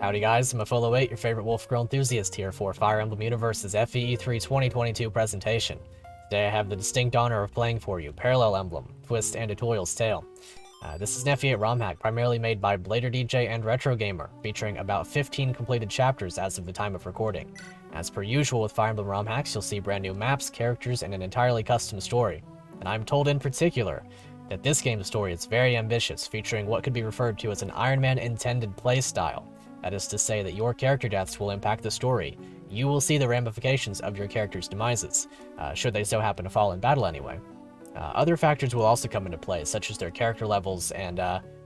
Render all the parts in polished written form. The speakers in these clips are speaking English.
Howdy guys, I'm Afolo8, your favorite Wolf Girl enthusiast here for Fire Emblem Universe's FEE3 2022 presentation. Today I have the distinct honor of playing for you Parallel Emblem, Twist and Tutorial's Tale. This is an FE8 ROM hack primarily made by BladerDj and Retrogamer, featuring about 15 completed chapters as of the time of recording. As per usual with Fire Emblem ROM hacks, you'll see brand new maps, characters, and an entirely custom story. And I'm told in particular that this game's story is very ambitious, featuring what could be referred to as an Iron Man intended playstyle. That is to say that your character deaths will impact the story. You will see the ramifications of your character's demises, should they so happen to fall in battle anyway. Other factors will also come into play, such as their character levels and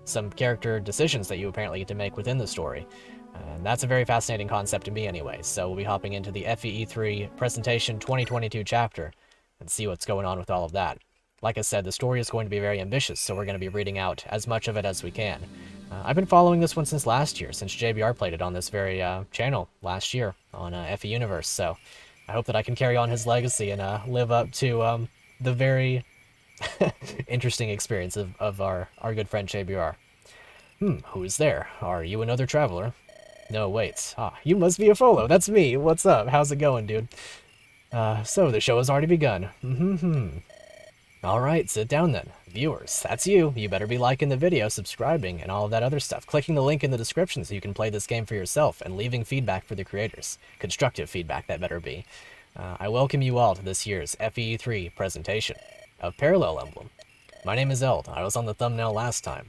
some character decisions that you apparently get to make within the story. And that's a very fascinating concept to me anyway, so we'll be hopping into the FEE3 Presentation 2022 chapter and see what's going on with all of that. Like I said, the story is going to be very ambitious, so we're going to be reading out as much of it as we can. I've been following this one since last year, since JBR played it on this very channel last year on FE Universe, so I hope that I can carry on his legacy and live up to the very interesting experience of our good friend JBR. Who's there? Are you another traveler? No, wait. You must be a follow. That's me. What's up? How's it going, dude? So the show has already begun. Alright, sit down then. Viewers, that's you. You better be liking the video, subscribing, and all of that other stuff. Clicking the link in the description so you can play this game for yourself, and leaving feedback for the creators. Constructive feedback, that better be. I welcome you all to this year's FEE3 presentation of Parallel Emblem. My name is Eld. I was on the thumbnail last time.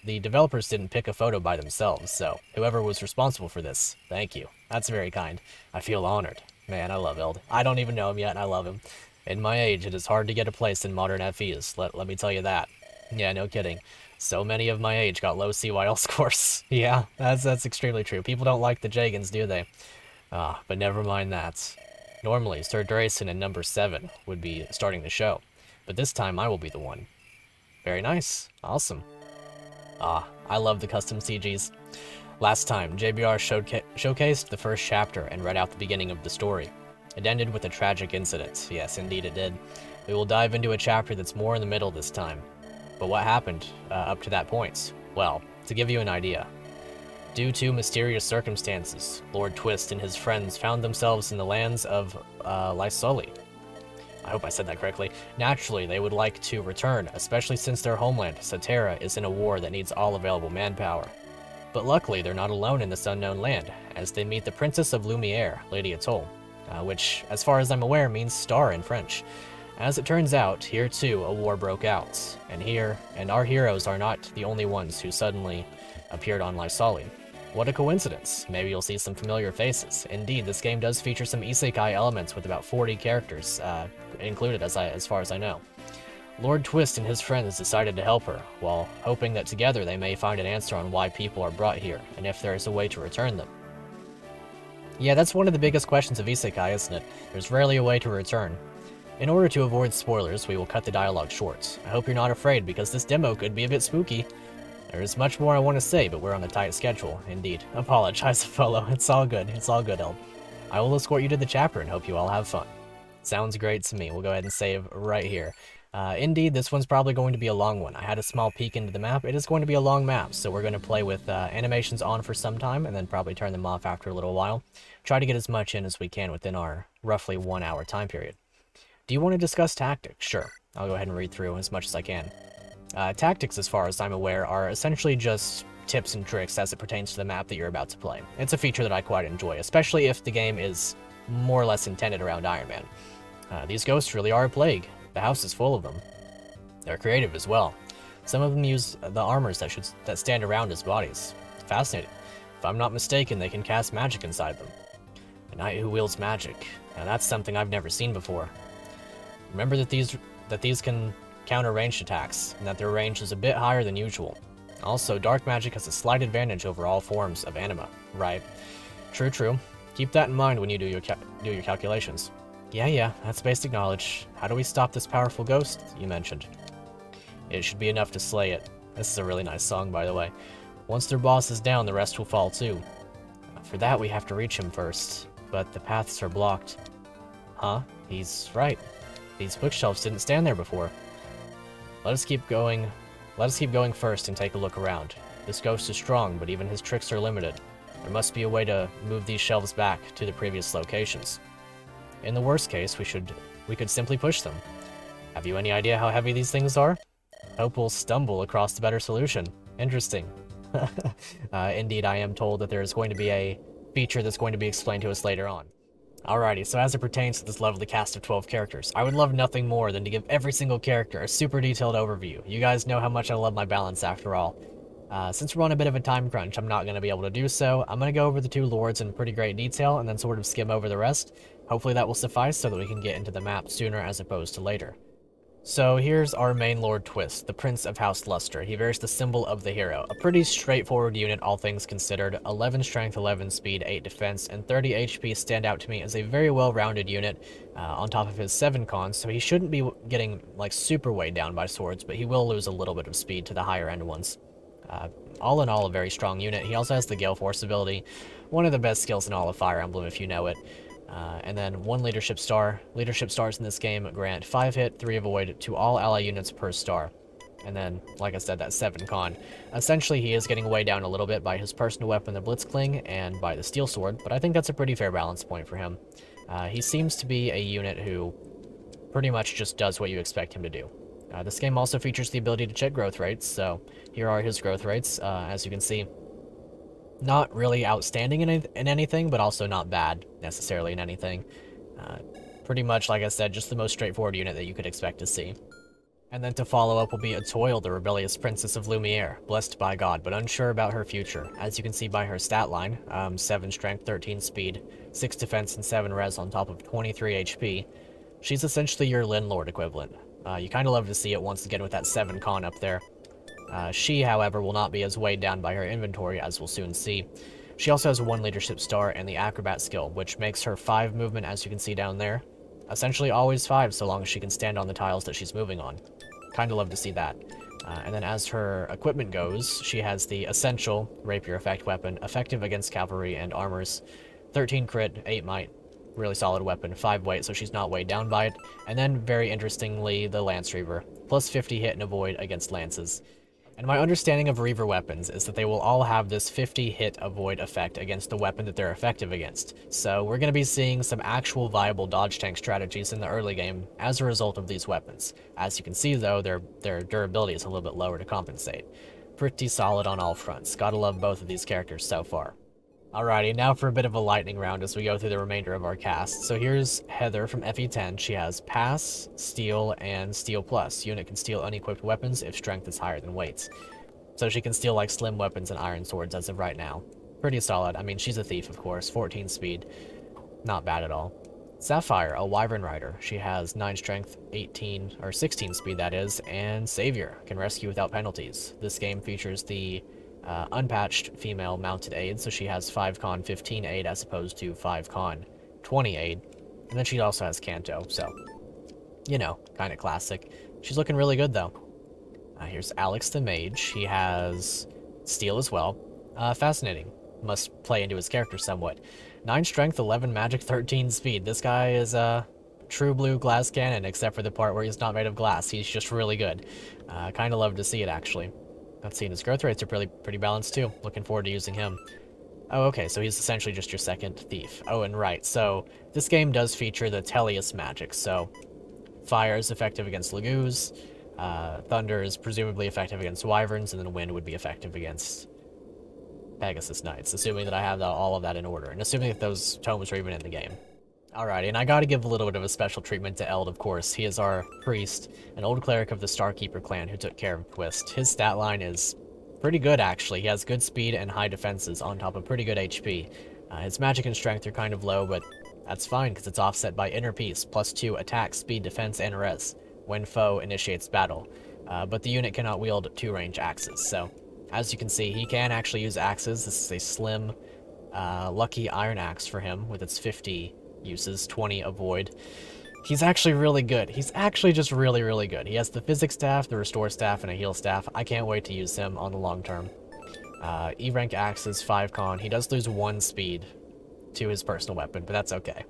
The developers didn't pick a photo by themselves, so whoever was responsible for this, thank you. That's very kind. I feel honored. Man, I love Eld. I don't even know him yet, and I love him. In my age, it is hard to get a place in modern FEs, let me tell you that. Yeah, no kidding. So many of my age got low CYL scores. Yeah, that's extremely true. People don't like the Jagans, do they? But never mind that. Normally, Sir Drayson and number 7 would be starting the show, but this time I will be the one. Very nice. Awesome. I love the custom CGs. Last time, JBR showcased the first chapter and read out the beginning of the story. It ended with a tragic incident. Yes, indeed it did. We will dive into a chapter that's more in the middle this time. But what happened up to that point? Well, to give you an idea. Due to mysterious circumstances, Lord Twist and his friends found themselves in the lands of Lysolley. I hope I said that correctly. Naturally, they would like to return, especially since their homeland, Satera, is in a war that needs all available manpower. But luckily, they're not alone in this unknown land, as they meet the Princess of Lumiere, Lady Atoll. Which, as far as I'm aware, means star in French. As it turns out, here too a war broke out, and our heroes are not the only ones who suddenly appeared on Lysolley. What a coincidence. Maybe you'll see some familiar faces. Indeed, this game does feature some isekai elements with about 40 characters included as far as I know. Lord Twist and his friends decided to help her, while hoping that together they may find an answer on why people are brought here, and if there is a way to return them. Yeah, that's one of the biggest questions of isekai, isn't it? There's rarely a way to return. In order to avoid spoilers, we will cut the dialogue short. I hope you're not afraid, because this demo could be a bit spooky. There is much more I want to say, but we're on a tight schedule, indeed. Apologize, fellow. It's all good, Eld. I will escort you to the chapter and hope you all have fun. Sounds great to me. We'll go ahead and save right here. Indeed, this one's probably going to be a long one. I had a small peek into the map. It is going to be a long map, so we're going to play with animations on for some time, and then probably turn them off after a little while. Try to get as much in as we can within our roughly 1 hour time period. Do you want to discuss tactics? Sure. I'll go ahead and read through as much as I can. Tactics, as far as I'm aware, are essentially just tips and tricks as it pertains to the map that you're about to play. It's a feature that I quite enjoy, especially if the game is more or less intended around Iron Man. These ghosts really are a plague. The house is full of them. They're creative as well. Some of them use the armors that stand around as bodies. Fascinating. If I'm not mistaken, they can cast magic inside them. A knight who wields magic. Now that's something I've never seen before. Remember that these can counter ranged attacks, and that their range is a bit higher than usual. Also, dark magic has a slight advantage over all forms of anima. Right. True. Keep that in mind when you do your calculations. Yeah, that's basic knowledge. How do we stop this powerful ghost you mentioned? It should be enough to slay it. This is a really nice song, by the way. Once their boss is down, the rest will fall too. For that, we have to reach him first, but the paths are blocked. Huh? He's right. These bookshelves didn't stand there before. Let us keep going first and take a look around. This ghost is strong, but even his tricks are limited. There must be a way to move these shelves back to the previous locations. In the worst case, we could simply push them. Have you any idea how heavy these things are? Hope we'll stumble across the better solution. Interesting. Indeed, I am told that there is going to be a feature that's going to be explained to us later on. Alrighty, so as it pertains to this lovely cast of 12 characters, I would love nothing more than to give every single character a super detailed overview. You guys know how much I love my balance after all. Since we're on a bit of a time crunch, I'm not going to be able to do so. I'm going to go over the two lords in pretty great detail and then sort of skim over the rest. Hopefully that will suffice so that we can get into the map sooner as opposed to later. So here's our main lord Twist, the Prince of House Luster. He bears the symbol of the hero. A pretty straightforward unit, all things considered. 11 strength, 11 speed, 8 defense, and 30 HP stand out to me as a very well-rounded unit, on top of his 7 cons, so he shouldn't be getting, like, super weighed down by swords, but he will lose a little bit of speed to the higher-end ones. All in all, a very strong unit. He also has the Gale Force ability, one of the best skills in all of Fire Emblem if you know it. And then 1 leadership star. Leadership stars in this game grant 5 hit, 3 avoid to all ally units per star. And then, like I said, that 7 con. Essentially, he is getting weighed down a little bit by his personal weapon, the Blitzkling, and by the Steel Sword, but I think that's a pretty fair balance point for him. He seems to be a unit who pretty much just does what you expect him to do. This game also features the ability to check growth rates, so here are his growth rates. As you can see, not really outstanding in anything, but also not bad necessarily in anything. Pretty much, like I said, just the most straightforward unit that you could expect to see. And then to follow up will be Atoyle, the rebellious princess of Lumiere, blessed by God, but unsure about her future. As you can see by her stat line, 7 strength, 13 speed, 6 defense, and 7 res on top of 23 HP. She's essentially your Lin Lord equivalent. You kind of love to see it once again with that 7 con up there. She, however, will not be as weighed down by her inventory, as we'll soon see. She also has 1 leadership star and the acrobat skill, which makes her 5 movement, as you can see down there. Essentially always 5, so long as she can stand on the tiles that she's moving on. Kinda love to see that. And then as her equipment goes, she has the essential rapier effect weapon, effective against cavalry and armors. 13 crit, 8 might, really solid weapon, 5 weight, so she's not weighed down by it. And then, very interestingly, the Lance Reaver, plus 50 hit and avoid against lances. And my understanding of Reaver weapons is that they will all have this 50 hit avoid effect against the weapon that they're effective against. So we're going to be seeing some actual viable dodge tank strategies in the early game as a result of these weapons. As you can see though, their durability is a little bit lower to compensate. Pretty solid on all fronts. Gotta love both of these characters so far. Alrighty, now for a bit of a lightning round as we go through the remainder of our cast. So here's Heather from FE10. She has Pass, Steel, and Steel Plus. Unit can steal unequipped weapons if strength is higher than weights. So she can steal like slim weapons and iron swords as of right now. Pretty solid. I mean, she's a thief, of course. 14 speed. Not bad at all. Sapphire, a Wyvern Rider. She has 9 strength, 18, or 16 speed that is, and Savior, can rescue without penalties. This game features the unpatched female mounted aid, so she has 5 con 15 aid as opposed to 5 con 20 aid. And then she also has Canto, so, you know, kind of classic. She's looking really good though. Here's Alex the Mage. He has Steel as well. Fascinating. Must play into his character somewhat. 9 strength, 11 magic, 13 speed. This guy is a true blue glass cannon, except for the part where he's not made of glass. He's just really good. Kind of love to see it, actually. Let's see, and his growth rates are pretty balanced too. Looking forward to using him. Oh, okay, so he's essentially just your second thief. Oh, and right, so this game does feature the Teleus magic, so fire is effective against Lagoos, thunder is presumably effective against wyverns, and then wind would be effective against Pegasus Knights, assuming that I have all of that in order, and assuming that those tomes are even in the game. Alrighty, and I gotta give a little bit of a special treatment to Eld, of course. He is our priest, an old cleric of the Starkeeper clan who took care of Twist. His stat line is pretty good, actually. He has good speed and high defenses on top of pretty good HP. His magic and strength are kind of low, but that's fine, because it's offset by Inner Peace, plus 2 attack, speed, defense, and res, when foe initiates battle. But the unit cannot wield 2-range axes, so as you can see, he can actually use axes. This is a slim, lucky iron axe for him, with its 50 uses, 20 avoid. He's actually really good. He's actually just really, really good. He has the physics staff, the restore staff, and a heal staff. I can't wait to use him on the long term. E-rank axes, 5 con. He does lose 1 speed to his personal weapon, but that's okay.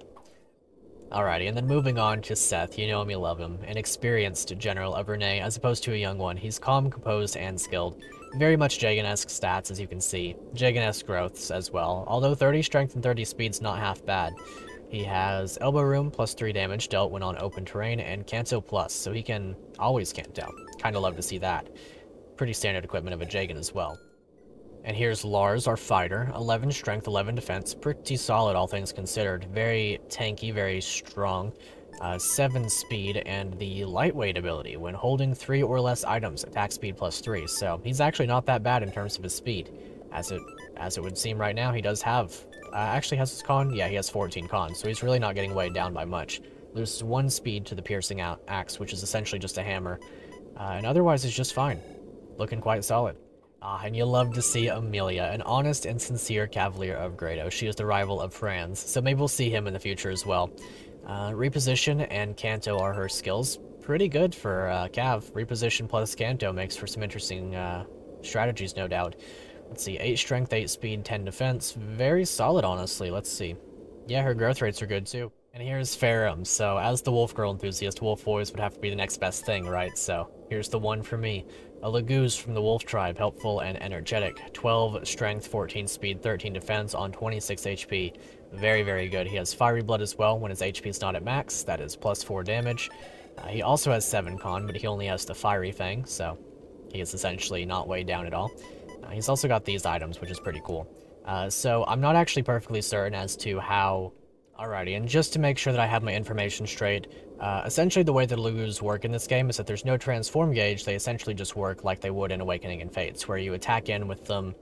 Alrighty, and then moving on to Seth. You know him, you love him. An experienced general of Renee, as opposed to a young one. He's calm, composed, and skilled. Very much Jagan-esque stats, as you can see. Jagan-esque growths as well, although 30 strength and 30 speed's not half bad. He has Elbow Room, plus 3 damage dealt when on open terrain, and Canto plus, so he can always Canto. Kinda love to see that. Pretty standard equipment of a Jagan as well. And here's Lars, our fighter. 11 strength, 11 defense. Pretty solid, all things considered. Very tanky, very strong. 7 speed, and the lightweight ability. When holding 3 or less items, attack speed plus 3. So he's actually not that bad in terms of his speed. As it would seem right now, he does have... actually has his con? Yeah, he has 14 con, so he's really not getting weighed down by much. Loses 1 speed to the piercing axe, which is essentially just a hammer. And otherwise, it's just fine. Looking quite solid. And you'll love to see Amelia, an honest and sincere Cavalier of Grado. She is the rival of Franz, so maybe we'll see him in the future as well. Reposition and Canto are her skills. Pretty good for Cav. Reposition plus Canto makes for some interesting strategies, no doubt. Let's see, 8 strength, 8 speed, 10 defense. Very solid, honestly. Let's see. Yeah, her growth rates are good, too. And here's Ferrum. So, as the Wolf Girl enthusiast, Wolf Boys would have to be the next best thing, right? So, here's the one for me. A Laguz from the Wolf Tribe, helpful and energetic. 12 strength, 14 speed, 13 defense on 26 HP. Very, very good. He has Fiery Blood as well when his HP is not at max. That is plus 4 damage. He also has 7 con, but he only has the Fiery Fang, so he is essentially not weighed down at all. He's also got these items, which is pretty cool. So I'm not actually perfectly certain as to how... Alrighty, and just to make sure that I have my information straight, essentially the way that Laguz work in this game is that there's no transform gauge. They essentially just work like they would in Awakening and Fates, where you attack in with them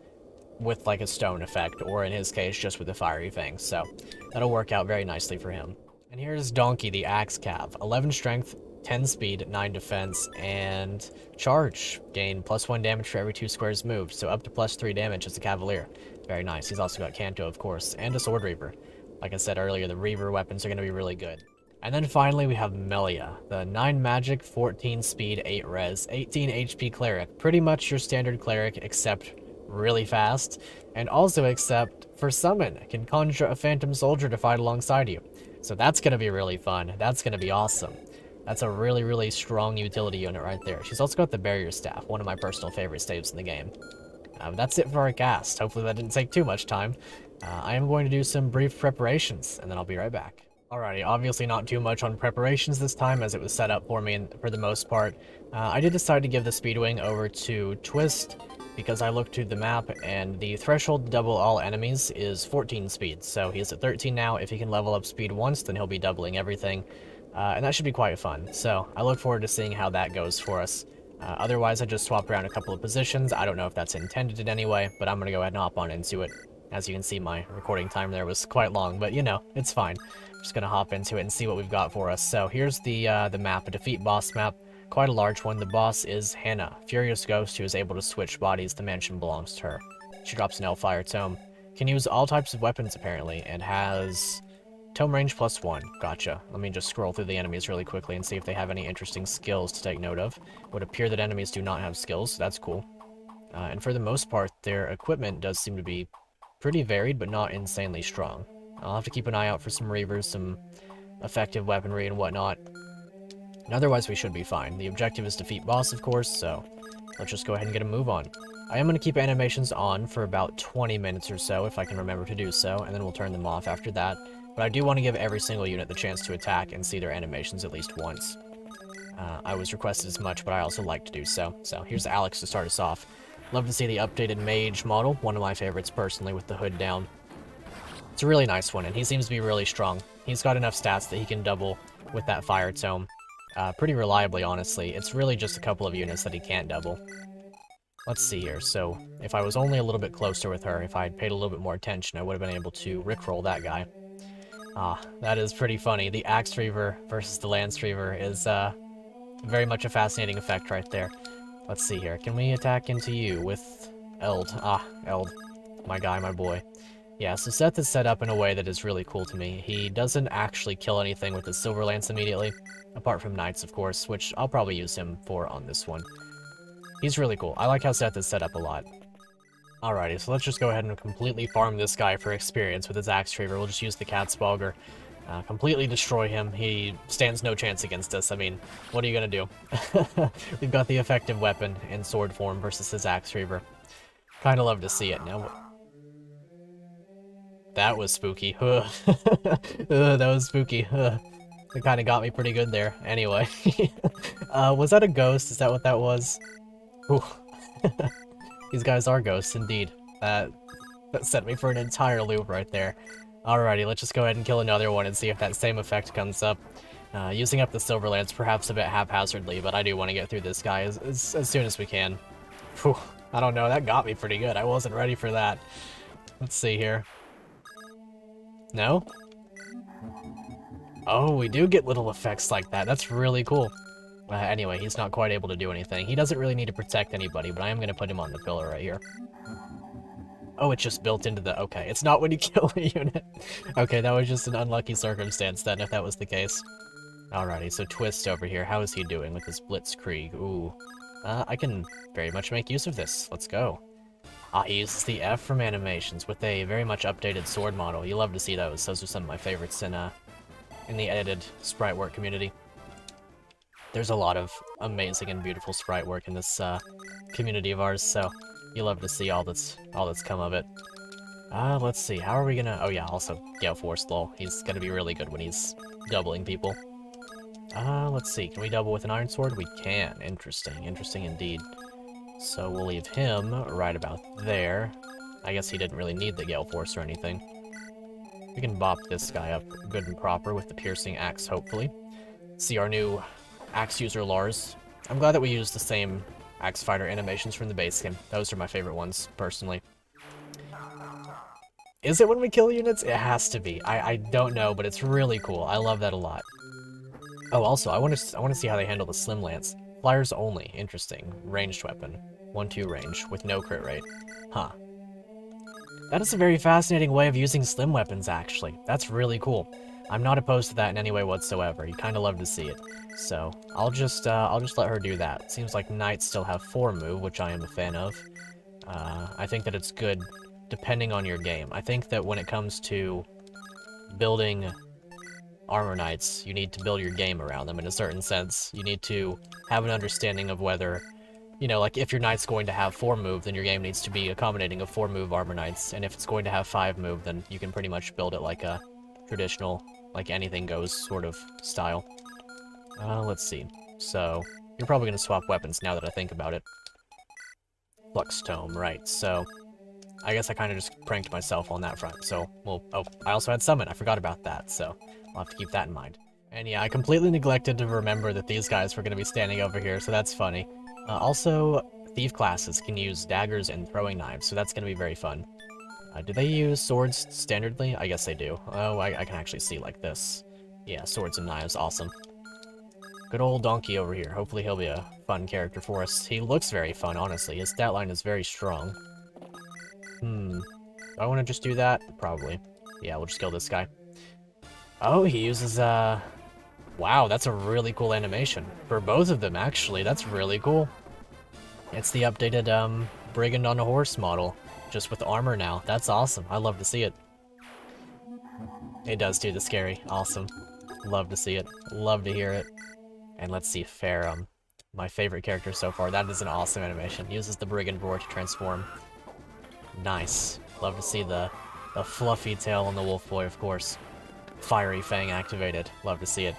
with like a stone effect, or in his case, just with a Fiery Fang. So that'll work out very nicely for him. And here's Donkey, the Axe Cav. 11 strength, 10 speed, 9 defense, and charge. Gain plus 1 damage for every 2 squares moved, so up to plus 3 damage as a Cavalier. Very nice. He's also got Canto, of course, and a Sword Reaver. Like I said earlier, the Reaver weapons are going to be really good. And then finally we have Melia, the 9 magic, 14 speed, 8 res, 18 HP cleric. Pretty much your standard cleric, except really fast, and also except for summon. Can conjure a phantom soldier to fight alongside you. So that's going to be really fun. That's going to be awesome. That's a really, really strong utility unit right there. She's also got the Barrier Staff, one of my personal favorite staves in the game. That's it for our cast. Hopefully that didn't take too much time. I am going to do some brief preparations, and then I'll be right back. Alrighty, obviously not too much on preparations this time, as it was set up for me for the most part. I did decide to give the Speedwing over to Twist, because I looked through the map, and the threshold to double all enemies is 14 speed, so he's at 13 now. If he can level up speed once, then he'll be doubling everything, and that should be quite fun. So I look forward to seeing how that goes for us. Otherwise, I just swapped around a couple of positions. I don't know if that's intended in any way, but I'm going to go ahead and hop on into it. As you can see, my recording time there was quite long, but you know, it's fine. I'm just going to hop into it and see what we've got for us. So here's the map, a defeat boss map. Quite a large one. The boss is Hannah, Furious Ghost, who is able to switch bodies. The mansion belongs to her. She drops an Hellfire Tome. Can use all types of weapons, apparently, and has Tome range plus 1. Gotcha. Let me just scroll through the enemies really quickly and see if they have any interesting skills to take note of. It would appear that enemies do not have skills, so that's cool. And for the most part, their equipment does seem to be pretty varied, but not insanely strong. I'll have to keep an eye out for some Reavers, some effective weaponry and whatnot. And otherwise, we should be fine. The objective is defeat boss, of course, so let's just go ahead and get a move on. I am going to keep animations on for about 20 minutes or so, if I can remember to do so, and then we'll turn them off after that. But I do want to give every single unit the chance to attack and see their animations at least once. I was requested as much, but I also like to do so. So here's Alex to start us off. Love to see the updated mage model, one of my favorites personally, with the hood down. It's a really nice one, and he seems to be really strong. He's got enough stats that he can double with that Fire Tome. Pretty reliably, honestly. It's really just a couple of units that he can't double. Let's see here. So, if I was only a little bit closer with her, if I had paid a little bit more attention, I would have been able to rickroll that guy. That is pretty funny. The Axe Reaver versus the Lance Reaver is very much a fascinating effect right there. Let's see here. Can we attack into you with Eld? Eld. My guy, my boy. Yeah, so Seth is set up in a way that is really cool to me. He doesn't actually kill anything with his Silver Lance immediately, apart from Knights, of course, which I'll probably use him for on this one. He's really cool. I like how Seth is set up a lot. Alrighty, so let's just go ahead and completely farm this guy for experience with his Axe Reaver. We'll just use the Catspaugr. Completely destroy him. He stands no chance against us. I mean, what are you gonna do? We've got the effective weapon in sword form versus his Axe Reaver. Kinda love to see it. Now, that was spooky. That was spooky. It kinda got me pretty good there. Anyway. Was that a ghost? Is that what that was? Ooh. These guys are ghosts, indeed. That set me for an entire loop right there. Alrighty, let's just go ahead and kill another one and see if that same effect comes up. Using up the Silver Lance perhaps a bit haphazardly, but I do want to get through this guy as soon as we can. Whew, I don't know, that got me pretty good. I wasn't ready for that. Let's see here. No? Oh, we do get little effects like that. That's really cool. Anyway, he's not quite able to do anything. He doesn't really need to protect anybody, but I am going to put him on the pillar right here. Oh, it's just built into the... Okay, it's not when you kill a unit. Okay, that was just an unlucky circumstance then, if that was the case. Alrighty, so Twist over here. How is he doing with his Blitzkrieg? Ooh. I can very much make use of this. Let's go. He uses the F from animations with a very much updated sword model. You love to see those. Those are some of my favorites in the edited sprite work community. There's a lot of amazing and beautiful sprite work in this community of ours, so you love to see all that's come of it. Let's see, how are we gonna... Oh yeah, also, Gale Force, lol. He's gonna be really good when he's doubling people. Let's see, can we double with an Iron Sword? We can. Interesting, interesting indeed. So we'll leave him right about there. I guess he didn't really need the Gale Force or anything. We can bop this guy up good and proper with the Piercing Axe, hopefully. See our new Axe user, Lars. I'm glad that we used the same Axe Fighter animations from the base game. Those are my favorite ones, personally. Is it when we kill units? It has to be. I don't know, but it's really cool. I love that a lot. Oh, also, I want to see how they handle the Slim Lance. Flyers only. Interesting. Ranged weapon. 1-2 range, with no crit rate. Huh. That is a very fascinating way of using slim weapons, actually. That's really cool. I'm not opposed to that in any way whatsoever. You kind of love to see it. So, I'll just let her do that. Seems like Knights still have 4 move, which I am a fan of. I think that it's good depending on your game. I think that when it comes to building Armor Knights, you need to build your game around them in a certain sense. You need to have an understanding of whether, you know, like if your Knight's going to have 4 move, then your game needs to be accommodating of 4 move Armor Knights, and if it's going to have 5 move, then you can pretty much build it like a traditional, like anything goes sort of style. Let's see. So, you're probably going to swap weapons now that I think about it. Flux Tome, right, so I guess I kind of just pranked myself on that front, so, well, oh, I also had Summon, I forgot about that, so I'll have to keep that in mind. And yeah, I completely neglected to remember that these guys were going to be standing over here, so that's funny. Also, Thief classes can use daggers and throwing knives, so that's going to be very fun. Do they use swords standardly? I guess they do. Oh, I can actually see like this. Yeah, swords and knives, awesome. Good old Donkey over here. Hopefully he'll be a fun character for us. He looks very fun, honestly. His stat line is very strong. Do I want to just do that? Probably. Yeah, we'll just kill this guy. Oh, he uses, wow, that's a really cool animation. For both of them, actually. That's really cool. It's the updated, Brigand on a Horse model. Just with armor now. That's awesome. I love to see it. It does do the scary. Awesome. Love to see it. Love to hear it. And let's see, Farum. My favorite character so far. That is an awesome animation. Uses the Brigand Roar to transform. Nice. Love to see the fluffy tail on the Wolf Boy, of course. Fiery Fang activated. Love to see it.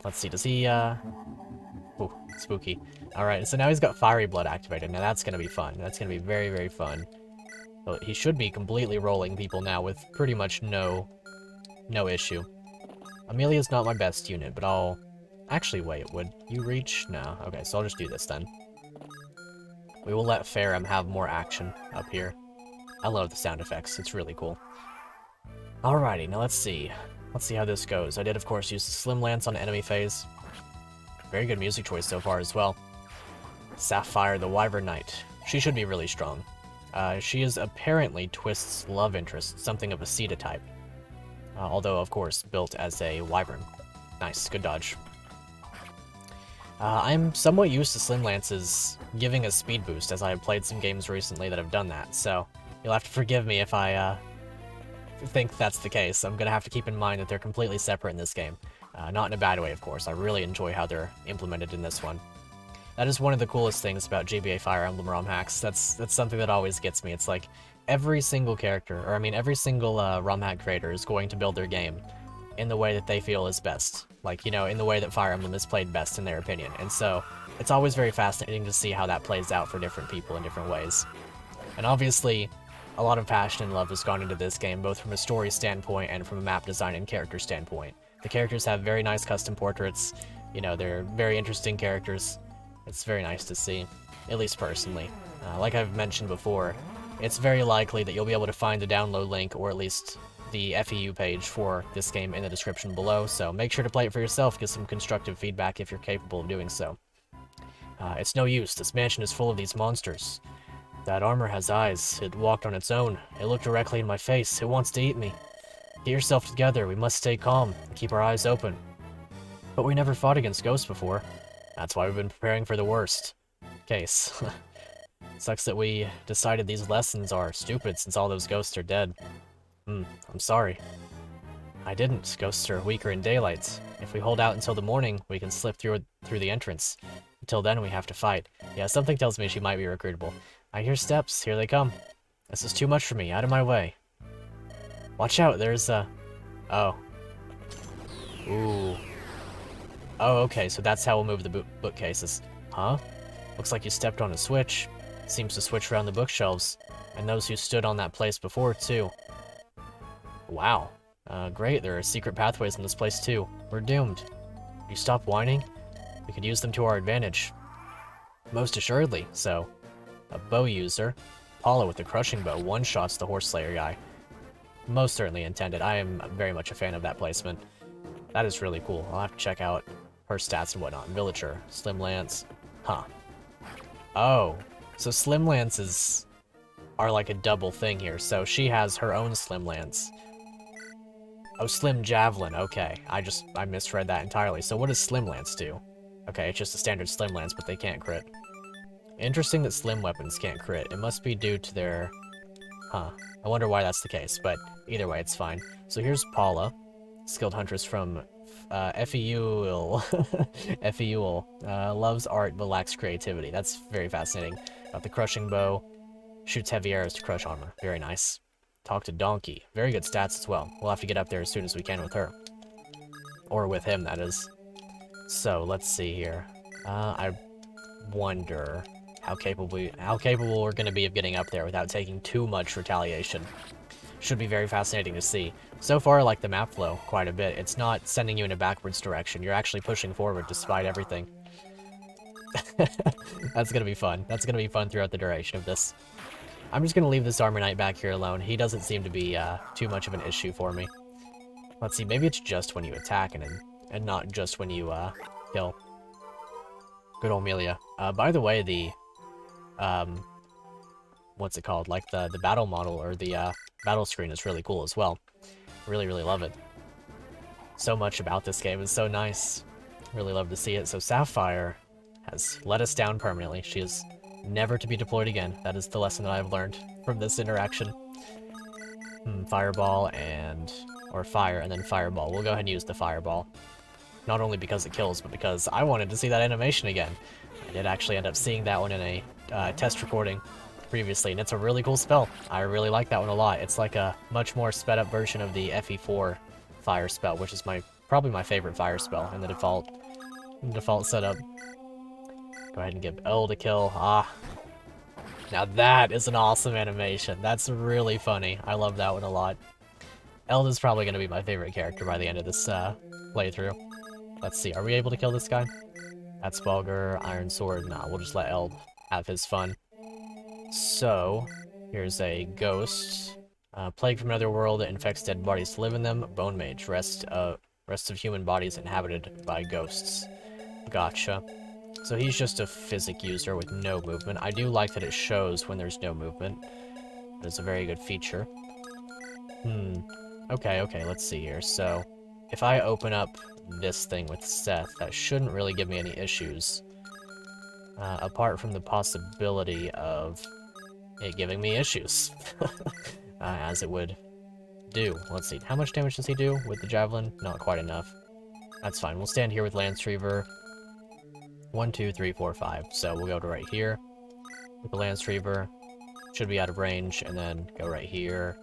Let's see, does he, Ooh, spooky. Alright, so now he's got Fiery Blood activated. Now that's gonna be fun. That's gonna be very, very fun. So he should be completely rolling people now with pretty much no issue. Amelia's not my best unit, but I'll... Actually, wait, would you reach? No. Okay, so I'll just do this then. We will let Farum have more action up here. I love the sound effects. It's really cool. Alrighty, now let's see. Let's see how this goes. I did, of course, use the Slim Lance on enemy phase. Very good music choice so far as well. Sapphire, the Wyvern Knight. She should be really strong. She is apparently Twist's love interest, something of a Sita type. Although, of course, built as a Wyvern. Nice, good dodge. I'm somewhat used to Slim Lances giving a speed boost, as I have played some games recently that have done that, so you'll have to forgive me if I think that's the case. I'm gonna have to keep in mind that they're completely separate in this game. Not in a bad way, of course. I really enjoy how they're implemented in this one. That is one of the coolest things about GBA Fire Emblem ROM hacks. That's something that always gets me. It's like, every single character, or I mean every single ROM hack creator is going to build their game in the way that they feel is best. Like, you know, in the way that Fire Emblem is played best in their opinion. And so, it's always very fascinating to see how that plays out for different people in different ways. And obviously, a lot of passion and love has gone into this game, both from a story standpoint and from a map design and character standpoint. The characters have very nice custom portraits, you know, they're very interesting characters. It's very nice to see, at least personally. Like I've mentioned before, it's very likely that you'll be able to find the download link, or at least the FEU page for this game in the description below, so make sure to play it for yourself, get some constructive feedback if you're capable of doing so. It's no use, this mansion is full of these monsters. That armor has eyes, it walked on its own, it looked directly in my face, it wants to eat me. Get yourself together, we must stay calm, and keep our eyes open. But we never fought against ghosts before. That's why we've been preparing for the worst case. Sucks that we decided these lessons are stupid since all those ghosts are dead. I'm sorry. I didn't. Ghosts are weaker in daylight. If we hold out until the morning, we can slip through the entrance. Until then, we have to fight. Yeah, something tells me she might be recruitable. I hear steps. Here they come. This is too much for me. Out of my way. Watch out. There's a... Oh. Ooh. Oh, okay. So that's how we'll move the bookcases. Huh? Looks like you stepped on a switch. Seems to switch around the bookshelves. And those who stood on that place before, too. Wow. Great, there are secret pathways in this place too. We're doomed. You stop whining? We could use them to our advantage. Most assuredly, so. A bow user. Paula with the crushing bow one-shots the horse slayer guy. Most certainly intended. I am very much a fan of that placement. That is really cool. I'll have to check out her stats and whatnot. Villager. Slim Lance. Huh. Oh. So Slim Lances are like a double thing here. So she has her own Slim Lance. Oh, Slim Javelin, okay. I misread that entirely. So what does Slim Lance do? Okay, it's just a standard Slim Lance, but they can't crit. Interesting that Slim weapons can't crit. It must be due to their... Huh. I wonder why that's the case, but either way, it's fine. So here's Paula, skilled huntress from FEU. FEU. Loves art but lacks creativity. That's very fascinating. Got the crushing bow. Shoots heavy arrows to crush armor. Very nice. Talk to Donkey. Very good stats as well. We'll have to get up there as soon as we can with her. Or with him, that is. So, let's see here. I wonder how capable we're going to be of getting up there without taking too much retaliation. Should be very fascinating to see. So far, I like the map flow quite a bit. It's not sending you in a backwards direction. You're actually pushing forward despite everything. That's going to be fun. That's going to be fun throughout the duration of this. I'm just going to leave this Armor Knight back here alone. He doesn't seem to be too much of an issue for me. Let's see, maybe it's just when you attack and not just when you kill. Good old Melia. By the way, the... what's it called? Like the battle model or the battle screen is really cool as well. Really, really love it. So much about this game is so nice. Really love to see it. So Sapphire has let us down permanently. She is never to be deployed again. That is the lesson that I've learned from this interaction. Fireball or fire and then fireball. We'll go ahead and use the fireball. Not only because it kills, but because I wanted to see that animation again. I did actually end up seeing that one in a test recording previously, and it's a really cool spell. I really like that one a lot. It's like a much more sped up version of the FE4 fire spell, which is probably my favorite fire spell in the default setup. Go ahead and give L to kill. Now that is an awesome animation. That's really funny. I love that one a lot. Eld is probably going to be my favorite character by the end of this playthrough. Let's see, are we able to kill this guy? That's Bulgur, Iron Sword. Nah, we'll just let Eld have his fun. So, here's a ghost. Plague from another world that infects dead bodies to live in them. Bone Mage, rest of human bodies inhabited by ghosts. Gotcha. So he's just a physic user with no movement. I do like that it shows when there's no movement. That's a very good feature. Okay, let's see here. So, if I open up this thing with Seth, that shouldn't really give me any issues. Apart from the possibility of it giving me issues. As it would do? Let's see. How much damage does he do with the javelin? Not quite enough. That's fine. We'll stand here with Lance Reaver. 1, 2, 3, 4, 5. So we'll go to right here with the Lance Reaver. Should be out of range, and then go right here.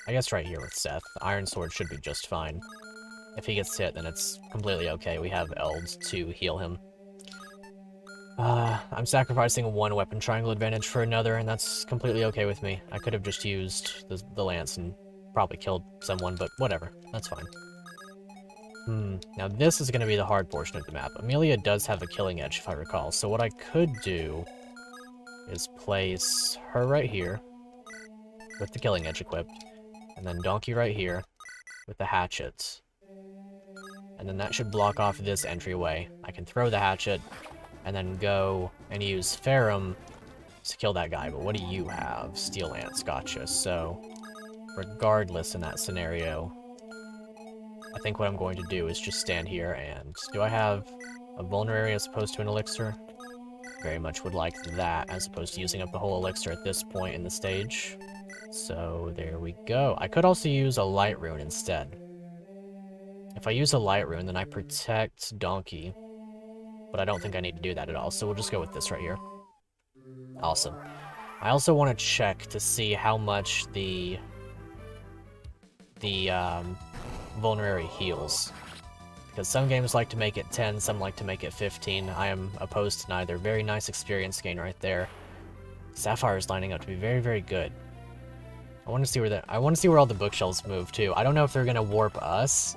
I guess right here with Seth. The Iron Sword should be just fine. If he gets hit, then it's completely okay. We have Elds to heal him. I'm sacrificing one weapon triangle advantage for another, and that's completely okay with me. I could have just used the lance and probably killed someone, but whatever. That's fine. Now this is going to be the hard portion of the map. Amelia does have a killing edge, if I recall, so what I could do is place her right here with the killing edge equipped, and then Donkey right here with the hatchet. And then that should block off this entryway. I can throw the hatchet, and then go and use Ferrum to kill that guy. But what do you have? Steel Lance, gotcha. So, regardless in that scenario, I think what I'm going to do is just stand here and... Do I have a vulnerary as opposed to an elixir? Very much would like that, as opposed to using up the whole elixir at this point in the stage. So, there we go. I could also use a light rune instead. If I use a light rune, then I protect Donkey. But I don't think I need to do that at all, so we'll just go with this right here. Awesome. I also want to check to see how much the vulnerary heals. Because some games like to make it 10, some like to make it 15. I am opposed to neither. Very nice experience gain right there. Sapphire is lining up to be very, very good. I want to see where all the bookshelves move too. I don't know if they're gonna warp us.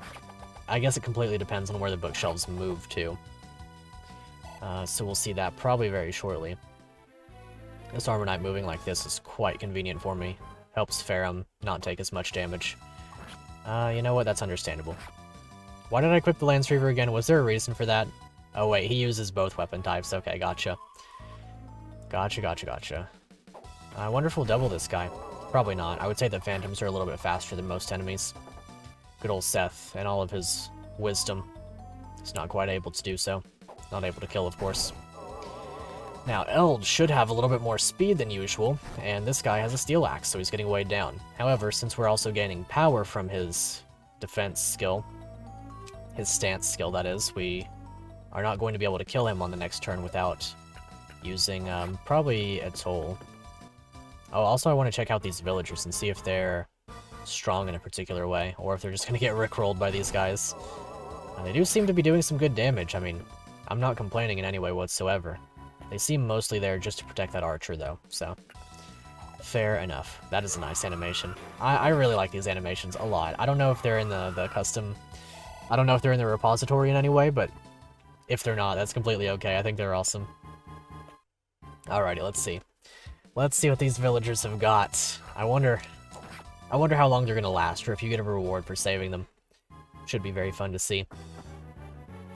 I guess it completely depends on where the bookshelves move to. So we'll see that probably very shortly. This Armor Knight moving like this is quite convenient for me. Helps Ferrum not take as much damage. You know what? That's understandable. Why did I equip the Lance Reaver again? Was there a reason for that? Oh wait, he uses both weapon types. Okay, gotcha. Gotcha. I wonder if we'll double this guy. Probably not. I would say that Phantoms are a little bit faster than most enemies. Good old Seth and all of his wisdom. He's not quite able to do so. Not able to kill, of course. Now, Eld should have a little bit more speed than usual, and this guy has a steel axe, so he's getting weighed down. However, since we're also gaining power from his defense skill, his stance skill, that is, we are not going to be able to kill him on the next turn without using, probably a toll. Oh, also I want to check out these villagers and see if they're strong in a particular way, or if they're just going to get rickrolled by these guys. They do seem to be doing some good damage. I mean, I'm not complaining in any way whatsoever. They seem mostly there just to protect that archer, though, so... Fair enough. That is a nice animation. I really like these animations a lot. I don't know if they're in the custom... I don't know if they're in the repository in any way, but if they're not, that's completely okay. I think they're awesome. Alrighty, let's see. Let's see what these villagers have got. I wonder how long they're gonna last, or if you get a reward for saving them. Should be very fun to see.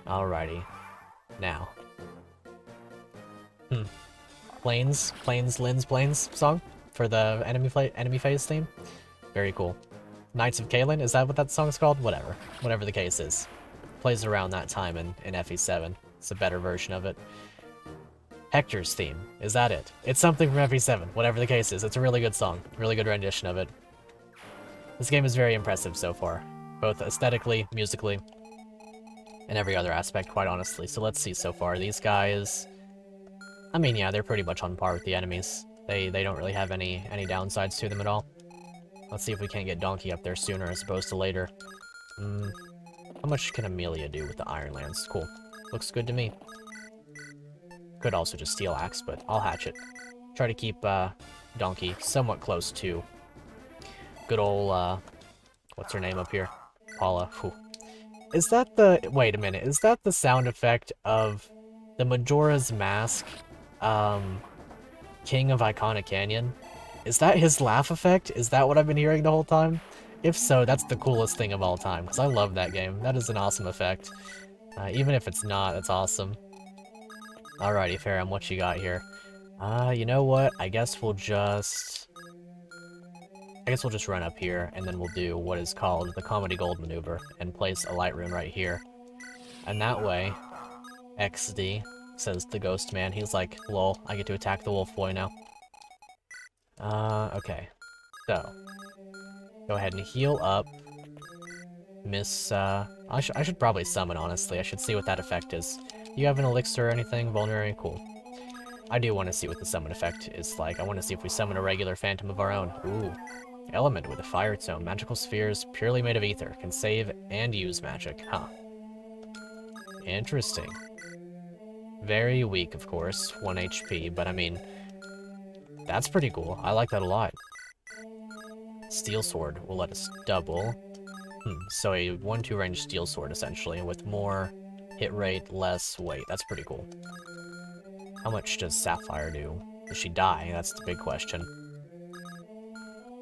Alrighty. Now. Plains Lynn's Plains song for the enemy phase theme. Very cool. Knights of Kaelin, is that what that song's called? Whatever the case is. Plays around that time in FE7. It's a better version of it. Hector's theme, is that it? It's something from FE7, whatever the case is. It's a really good song, really good rendition of it. This game is very impressive so far, both aesthetically, musically, and every other aspect, quite honestly. So let's see so far. These guys... I mean, yeah, they're pretty much on par with the enemies. They don't really have any downsides to them at all. Let's see if we can't get Donkey up there sooner as opposed to later. How much can Amelia do with the Iron Lance? Cool. Looks good to me. Could also just Steel Axe, but I'll hatch it. Try to keep Donkey somewhat close to good old, what's her name up here? Paula. Whew. Is that the... Wait a minute. Is that the sound effect of the Majora's Mask, King of Iconic Canyon? Is that his laugh effect? Is that what I've been hearing the whole time? If so, that's the coolest thing of all time, because I love that game. That is an awesome effect. Even if it's not, it's awesome. Alrighty, Ferrum, what you got here? You know what? I guess we'll just run up here, and then we'll do what is called the Comedy Gold maneuver, and place a light rune right here. And that way, XD, says the ghost man. He's like, lol, I get to attack the wolf boy now. Okay. So, Go ahead and heal up. Miss, I should probably summon, honestly. I should see what that effect is. You have an elixir or anything? Vulnerary? Cool. I do want to see what the summon effect is like. I want to see if we summon a regular phantom of our own. Ooh. Element with a fire tone. Magical spheres, purely made of ether. Can save and use magic. Huh. Interesting. Very weak, of course. 1 HP, but I mean, that's pretty cool. I like that a lot. Steel sword will let us double. So a 1-2 range steel sword, essentially, with more hit rate, less weight. That's pretty cool. How much does Sapphire do? Does she die? That's the big question.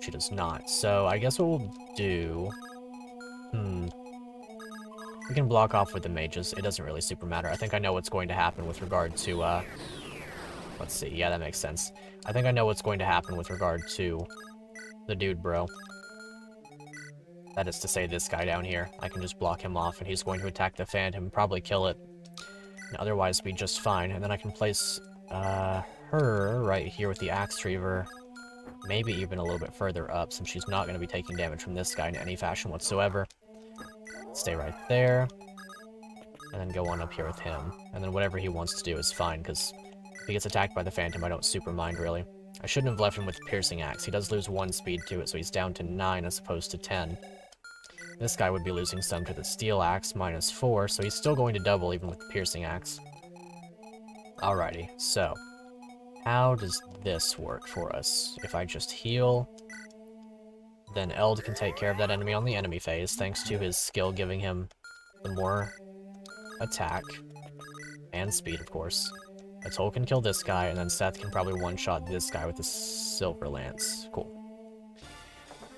She does not. So I guess what we'll do... We can block off with the mages. It doesn't really super matter. I think I know what's going to happen with regard to, let's see. Yeah, that makes sense. I think I know what's going to happen with regard to the dude, bro. That is to say, this guy down here. I can just block him off, and he's going to attack the Phantom and probably kill it. And otherwise be just fine. And then I can place her right here with the Axe Reaver. Maybe even a little bit further up, since she's not going to be taking damage from this guy in any fashion whatsoever. Stay right there. And then go on up here with him. And then whatever he wants to do is fine, because if he gets attacked by the Phantom, I don't super mind, really. I shouldn't have left him with the Piercing Axe. He does lose 1 speed to it, so he's down to 9 as opposed to 10. This guy would be losing some to the Steel Axe, -4, so he's still going to double even with the Piercing Axe. Alrighty, so how does this work for us? If I just heal, then Eld can take care of that enemy on the enemy phase, thanks to his skill giving him the more attack and speed, of course. Atoll can kill this guy, and then Seth can probably one-shot this guy with the Silver Lance. Cool.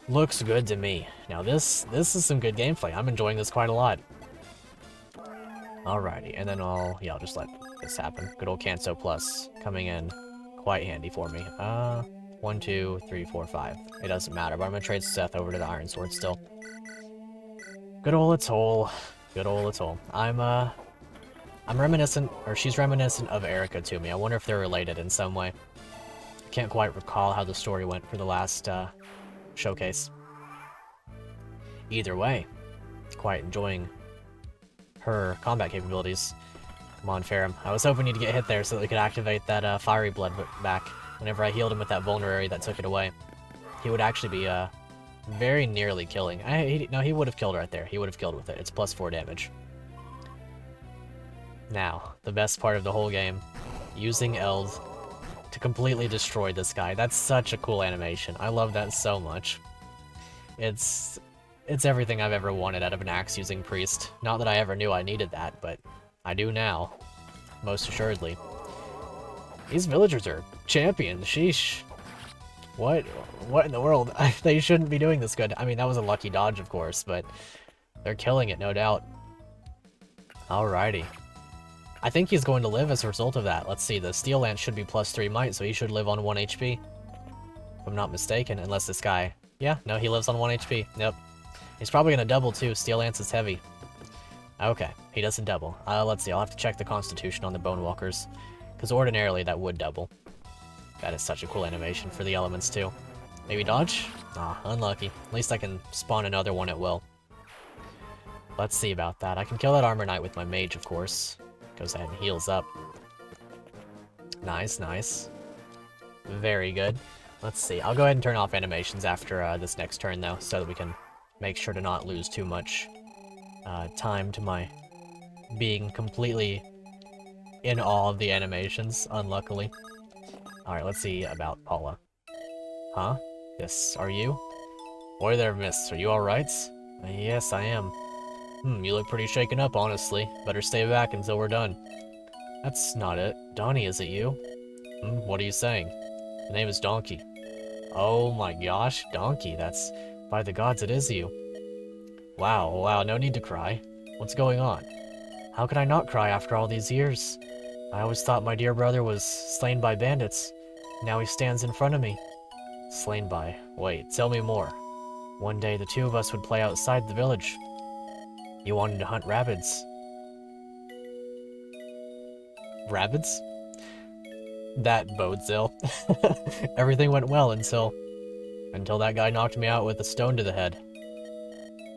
Looks good to me. Now this is some good gameplay. I'm enjoying this quite a lot. Alrighty, and then I'll just let this happen. Good old Canso Plus coming in quite handy for me. 1, 2, 3, 4, 5. It doesn't matter, but I'm gonna trade Seth over to the Iron Sword still. Good old Atoll. Good old Atoll. I'm reminiscent, or she's reminiscent of Erica to me. I wonder if they're related in some way. I can't quite recall how the story went for the last, showcase. Either way, quite enjoying her combat capabilities. Come on, Ferrum. I was hoping you'd get hit there so that we could activate that Fiery Blood back. Whenever I healed him with that vulnerary that took it away, he would actually be very nearly killing. No, he would have killed right there. He would have killed with it. It's +4 damage. Now, the best part of the whole game, using Eld to completely destroy this guy. That's such a cool animation. I love that so much. It's everything I've ever wanted out of an axe-using priest. Not that I ever knew I needed that, but I do now. Most assuredly. These villagers are champions, sheesh. What in the world? They shouldn't be doing this good. I mean, that was a lucky dodge, of course, but they're killing it, no doubt. Alrighty. I think he's going to live as a result of that. Let's see, the Steel Lance should be +3 might, so he should live on 1 HP. If I'm not mistaken, unless this guy... Yeah, no, he lives on 1 HP. Nope. He's probably going to double, too. Steel Lance is heavy. Okay, he doesn't double. Let's see, I'll have to check the constitution on the Bone Walkers, because ordinarily that would double. That is such a cool animation for the elements, too. Maybe dodge? Ah, unlucky. At least I can spawn another one at will. Let's see about that. I can kill that Armor Knight with my mage, of course. Goes ahead and heals up. Nice, nice. Very good. Let's see. I'll go ahead and turn off animations after this next turn, though, so that we can make sure to not lose too much time to my being completely in awe of the animations, unluckily. Alright, let's see about Paula. Huh? Yes, are you? Boy there, miss. Are you alright? Yes, I am. You look pretty shaken up, honestly. Better stay back until we're done. That's not it. Donnie, is it you? What are you saying? The name is Donkey. Oh my gosh, Donkey, that's... By the gods, it is you. Wow, no need to cry. What's going on? How could I not cry after all these years? I always thought my dear brother was slain by bandits. Now he stands in front of me. Slain by... Wait, tell me more. One day the two of us would play outside the village. You wanted to hunt rabbits. Rabbits? That bodes ill. Everything went well until Until that guy knocked me out with a stone to the head.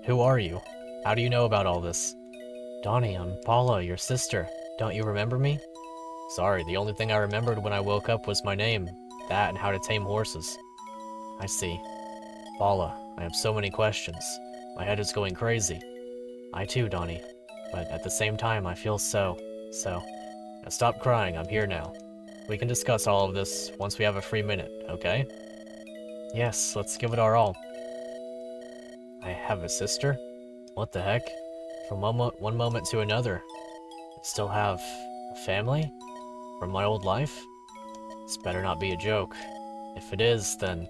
Who are you? How do you know about all this? Donnie, I'm Paula, your sister. Don't you remember me? Sorry, the only thing I remembered when I woke up was my name. That and how to tame horses. I see. Paula, I have so many questions. My head is going crazy. I too, Donnie. But at the same time, I feel so. Now stop crying, I'm here now. We can discuss all of this once we have a free minute, okay? Yes, let's give it our all. I have a sister? What the heck? From one moment to another. I still have a family? From my old life? This better not be a joke. If it is, then...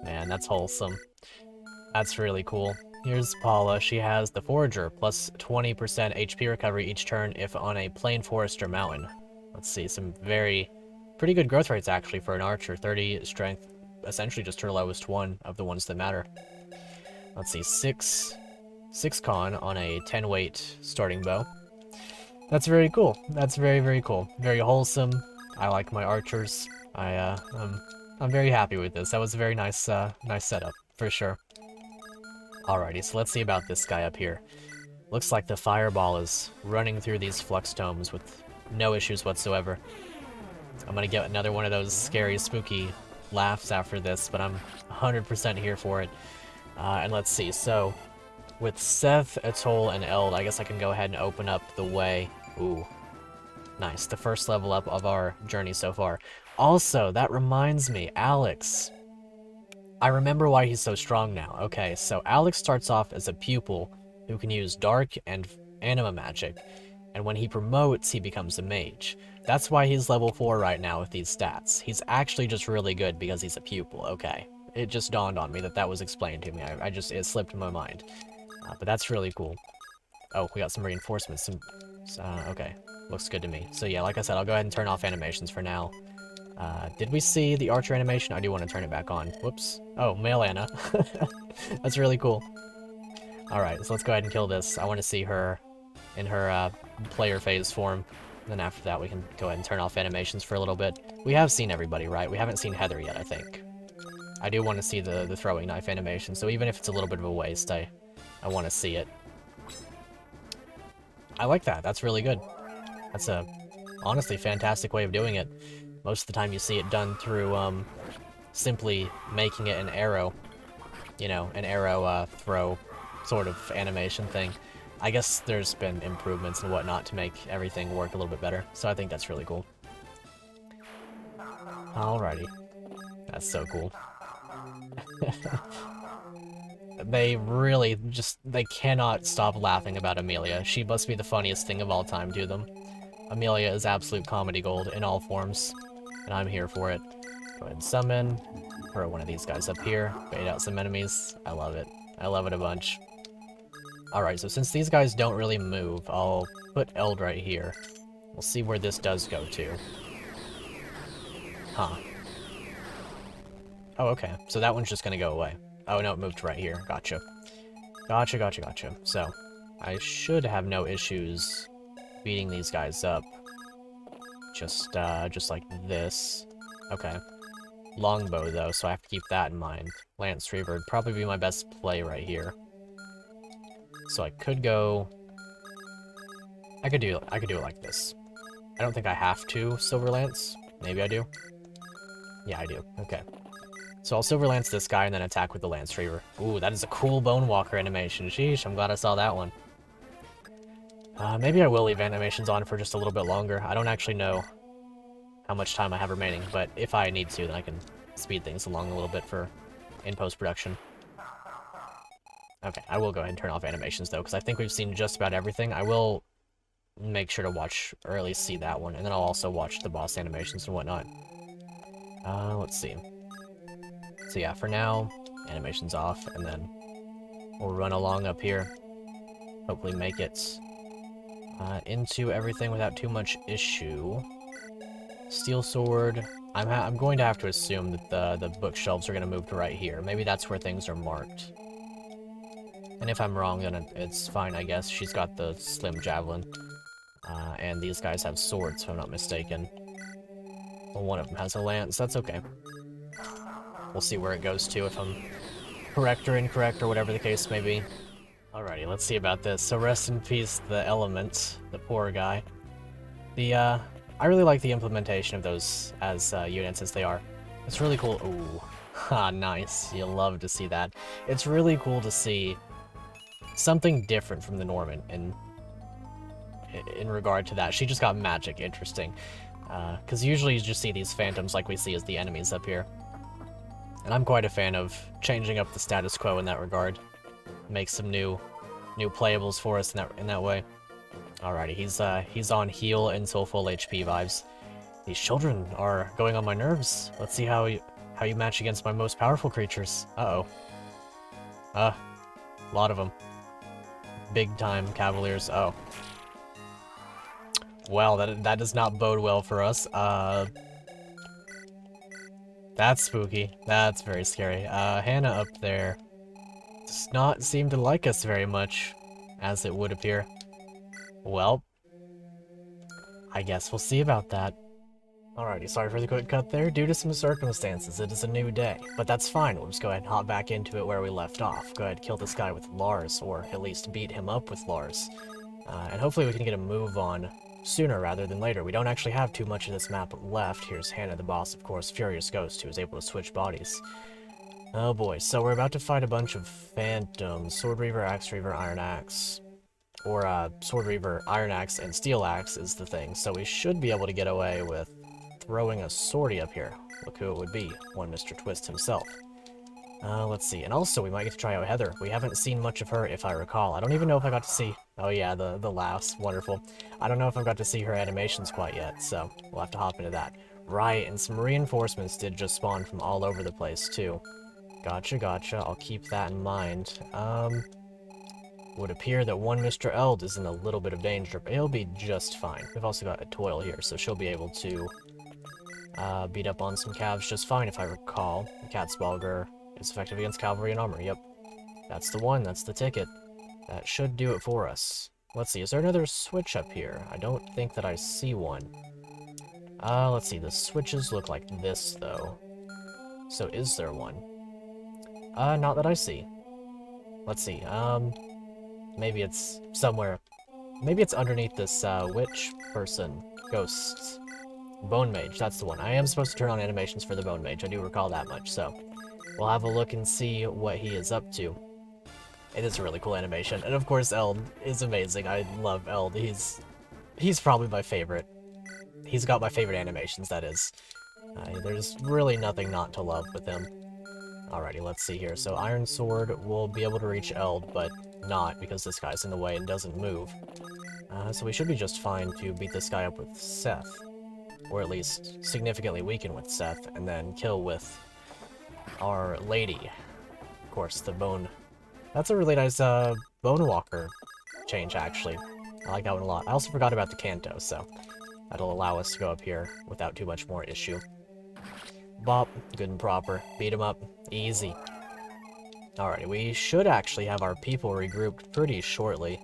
Man, that's wholesome. That's really cool. Here's Paula. She has the Forager, plus 20% HP recovery each turn if on a plain forest or mountain. Let's see, some pretty good growth rates actually for an archer. 30 strength, essentially just her lowest one of the ones that matter. Let's see, 6 con on a 10 weight starting bow. That's very cool. That's very cool. Very wholesome. I like my archers. I'm very happy with this. That was a very nice nice setup, for sure. Alrighty, so let's see about this guy up here. Looks like the fireball is running through these flux tomes with no issues whatsoever. I'm gonna get another one of those scary, spooky laughs after this, but I'm 100% here for it. And let's see, so with Seth, Atoll, and Eld, I guess I can go ahead and open up the way. Ooh, nice. The first level up of our journey so far. Also, that reminds me, Alex. I remember why he's so strong now. Okay, so Alex starts off as a pupil who can use dark and anima magic, and when he promotes, he becomes a mage. That's why he's level 4 right now with these stats. He's actually just really good because he's a pupil. Okay, it just dawned on me that that was explained to me. It slipped in my mind. But that's really cool. Oh, we got some reinforcements. Okay, looks good to me. So yeah, like I said, I'll go ahead and turn off animations for now. Did we see the archer animation? I do want to turn it back on. Whoops. Oh, male Anna. That's really cool. Alright, so let's go ahead and kill this. I want to see her in her player phase form. Then after that, we can go ahead and turn off animations for a little bit. We have seen everybody, right? We haven't seen Heather yet, I think. I do want to see the throwing knife animation, so even if it's a little bit of a waste, I want to see it. I like that. That's really good. That's a honestly fantastic way of doing it. Most of the time you see it done through simply making it an arrow. You know, an arrow throw sort of animation thing. I guess there's been improvements and whatnot to make everything work a little bit better, so I think that's really cool. Alrighty. That's so cool. They really they cannot stop laughing about Amelia. She must be the funniest thing of all time to them. Amelia is absolute comedy gold in all forms, and I'm here for it. Go ahead and summon, throw one of these guys up here, bait out some enemies. I love it. I love it a bunch. Alright, so since these guys don't really move, I'll put Eld right here. We'll see where this does go to. Huh. Oh, okay. So that one's just gonna go away. Oh, no, it moved right here. Gotcha. Gotcha. So, I should have no issues beating these guys up. Just like this. Okay. Longbow, though, so I have to keep that in mind. Lance Reaver would probably be my best play right here. So I could go... I could do it like this. I don't think I have to Silver Lance. Maybe I do. Yeah, I do. Okay. So I'll Silver Lance this guy and then attack with the Lance Reaver. Ooh, that is a cool Bone Walker animation. Sheesh, I'm glad I saw that one. Maybe I will leave animations on for just a little bit longer. I don't actually know how much time I have remaining, but if I need to, then I can speed things along a little bit for in post-production. Okay, I will go ahead and turn off animations, though, because I think we've seen just about everything. I will make sure to watch, or at least see that one, and then I'll also watch the boss animations and whatnot. Let's see. So yeah, for now, animation's off, and then we'll run along up here. Hopefully make it into everything without too much issue. Steel Sword. I'm going to have to assume that the bookshelves are going to move to right here. Maybe that's where things are marked. And if I'm wrong, then it's fine, I guess. She's got the Slim Javelin. And these guys have swords, if I'm not mistaken. Well, one of them has a lance. That's okay. We'll see where it goes to, if I'm correct or incorrect, or whatever the case may be. Alrighty, let's see about this. So rest in peace, the Element, the poor guy. I really like the implementation of those as units as they are. It's really cool. Ooh, ha, nice. You'll love to see that. It's really cool to see something different from the Norman in regard to that. She just got magic. Interesting. Because usually you just see these phantoms like we see as the enemies up here. And I'm quite a fan of changing up the status quo in that regard. Make some new playables for us in that way. Alrighty, he's on heal until full HP vibes. These children are going on my nerves. Let's see how you match against my most powerful creatures. Uh-oh. A lot of them. Big time cavaliers. Oh. Well, that does not bode well for us. That's spooky. That's very scary. Hannah up there does not seem to like us very much, as it would appear. Well, I guess we'll see about that. Alrighty, sorry for the quick cut there. Due to some circumstances, it is a new day. But that's fine, we'll just go ahead and hop back into it where we left off. Go ahead and kill this guy with Lars, or at least beat him up with Lars. And hopefully we can get a move on sooner rather than later. We don't actually have too much of this map left. Here's Hannah the boss, of course, Furious Ghost, who is able to switch bodies. Oh boy, so we're about to fight a bunch of phantoms. Sword Reaver, Axe Reaver, Iron Axe. Or, Sword Reaver, Iron Axe, and Steel Axe is the thing, so we should be able to get away with throwing a sortie up here. Look who it would be, one Mr. Twist himself. Let's see, and also we might get to try out Heather. We haven't seen much of her, if I recall. I don't even know if I got to see... Oh yeah, the laughs, wonderful. I don't know if I got to see her animations quite yet, so we'll have to hop into that. Right, and some reinforcements did just spawn from all over the place, too. Gotcha, I'll keep that in mind. Would appear that one Mr. Eld is in a little bit of danger, but he'll be just fine. We've also got a Toil here, so she'll be able to beat up on some calves just fine, if I recall. Catsbalger is effective against cavalry and armor, yep. That's the one, that's the ticket. That should do it for us. Let's see, is there another switch up here? I don't think that I see one. Let's see, the switches look like this, though. So is there one? Not that I see. Let's see, maybe it's somewhere. Maybe it's underneath this, witch person. Ghost. Bone Mage, that's the one. I am supposed to turn on animations for the Bone Mage, I do recall that much, so... We'll have a look and see what he is up to. It is a really cool animation, and of course Eld is amazing. I love Eld. He's probably my favorite. He's got my favorite animations, that is. There's really nothing not to love with him. Alrighty, let's see here. So Iron Sword will be able to reach Eld, but not, because this guy's in the way and doesn't move. So we should be just fine to beat this guy up with Seth. Or at least significantly weaken with Seth, and then kill with our lady. Of course, the bone... That's a really nice, Bone Walker change, actually. I like that one a lot. I also forgot about the Kanto, so that'll allow us to go up here without too much more issue. Bop, good and proper. Beat him up. Easy. Alrighty, we should actually have our people regrouped pretty shortly.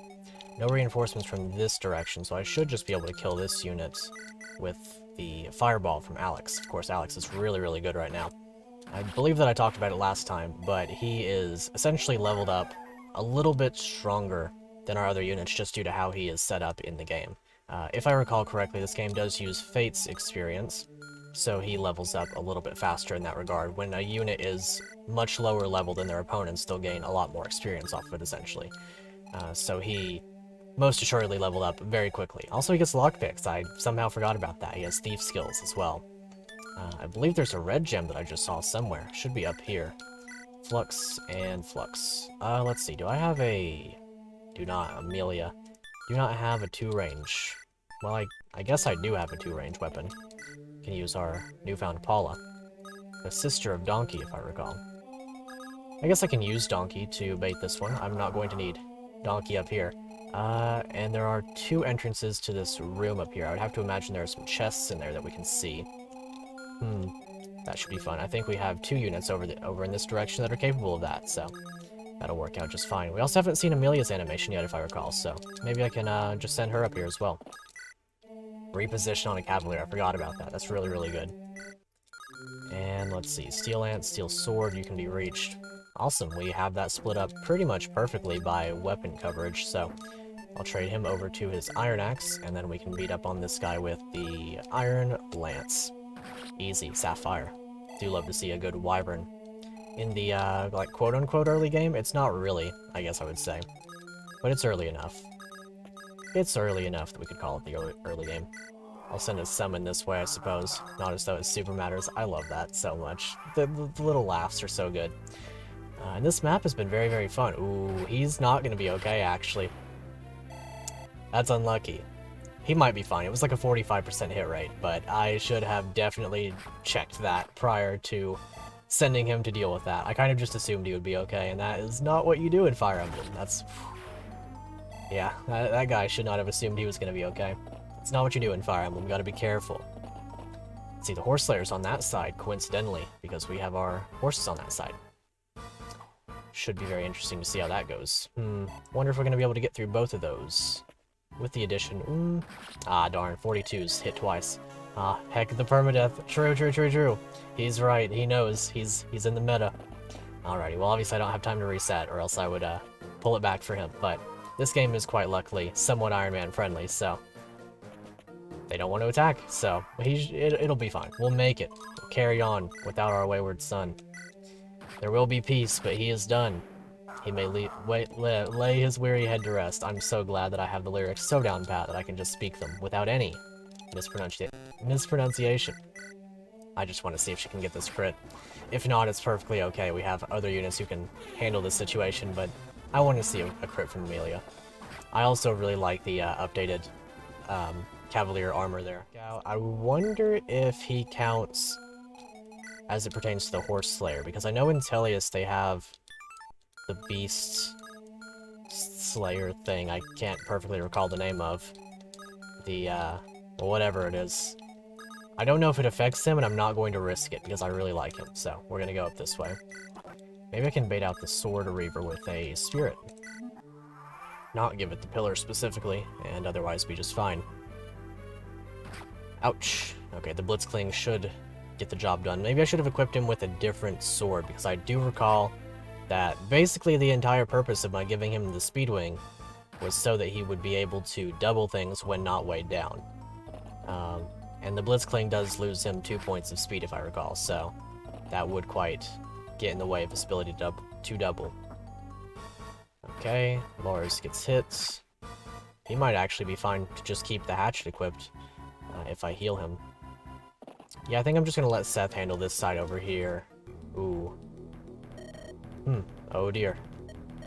No reinforcements from this direction, so I should just be able to kill this unit with the Fireball from Alex. Of course, Alex is really, really good right now. I believe that I talked about it last time, but he is essentially leveled up a little bit stronger than our other units just due to how he is set up in the game. If I recall correctly, this game does use Fate's experience, so he levels up a little bit faster in that regard. When a unit is much lower level than their opponents, they'll gain a lot more experience off of it, essentially. So he most assuredly leveled up very quickly. Also, he gets lockpicks. I somehow forgot about that. He has thief skills as well. I believe there's a red gem that I just saw somewhere. Should be up here. Flux and Flux. Let's see. Do I have a... Do not. Amelia. Do not have a 2-range. Well, I guess I do have a 2-range weapon. Can use our newfound Paula. The sister of Donkey, if I recall. I guess I can use Donkey to bait this one. I'm not going to need Donkey up here. And there are 2 entrances to this room up here. I would have to imagine there are some chests in there that we can see. That should be fun. I think we have 2 units over in this direction that are capable of that, so that'll work out just fine. We also haven't seen Amelia's animation yet, if I recall, so maybe I can just send her up here as well. Reposition on a Cavalier, I forgot about that. That's really, really good. And let's see, Steel Lance, Steel Sword, you can be reached. Awesome, we have that split up pretty much perfectly by weapon coverage, so I'll trade him over to his Iron Axe, and then we can beat up on this guy with the Iron Lance. Easy, Sapphire. Do love to see a good Wyvern. In the, like, quote-unquote early game, it's not really, I guess I would say. But it's early enough. It's early enough that we could call it the early game. I'll send a summon this way, I suppose. Not as though it super matters. I love that so much. The little laughs are so good. And this map has been very, very fun. Ooh, he's not going to be okay, actually. That's unlucky. He might be fine. It was like a 45% hit rate, but I should have definitely checked that prior to sending him to deal with that. I kind of just assumed he would be okay, and that is not what you do in Fire Emblem. That's... yeah, that guy should not have assumed he was going to be okay. It's not what you do in Fire Emblem. You gotta be careful. See, the Horse Slayer's on that side, coincidentally, because we have our horses on that side. Should be very interesting to see how that goes. Wonder if we're gonna be able to get through both of those. With the addition, ah, darn, 42's hit twice. Ah, heck, the permadeath. True. He's right, he knows. He's in the meta. Alrighty, well, obviously I don't have time to reset, or else I would, pull it back for him, but this game is quite luckily somewhat Iron Man friendly, so they don't want to attack, so it'll be fine. We'll make it. We'll carry on without our wayward son. There will be peace, but he is done. He may lay his weary head to rest. I'm so glad that I have the lyrics so down pat that I can just speak them without any mispronunciation. I just want to see if she can get this crit. If not, it's perfectly okay. We have other units who can handle this situation, but I want to see a crit from Amelia. I also really like the updated Cavalier armor there. I wonder if he counts as it pertains to the Horse Slayer, because I know in Tellius they have the Beast Slayer thing. I can't perfectly recall the name of the, whatever it is. I don't know if it affects him, and I'm not going to risk it, because I really like him, so we're gonna go up this way. Maybe I can bait out the Sword Reaver with a Spirit. Not give it the Pillar specifically, and otherwise be just fine. Ouch. Okay, the Blitzkling should get the job done. Maybe I should have equipped him with a different sword, because I do recall that basically the entire purpose of my giving him the Speedwing was so that he would be able to double things when not weighed down. And the Blitzkling does lose him 2 points of speed, if I recall, so that would quite get in the way of his ability to double. Okay, Lars gets hit. He might actually be fine to just keep the hatchet equipped. If I heal him. Yeah, I think I'm just gonna let Seth handle this side over here. Ooh. Oh dear.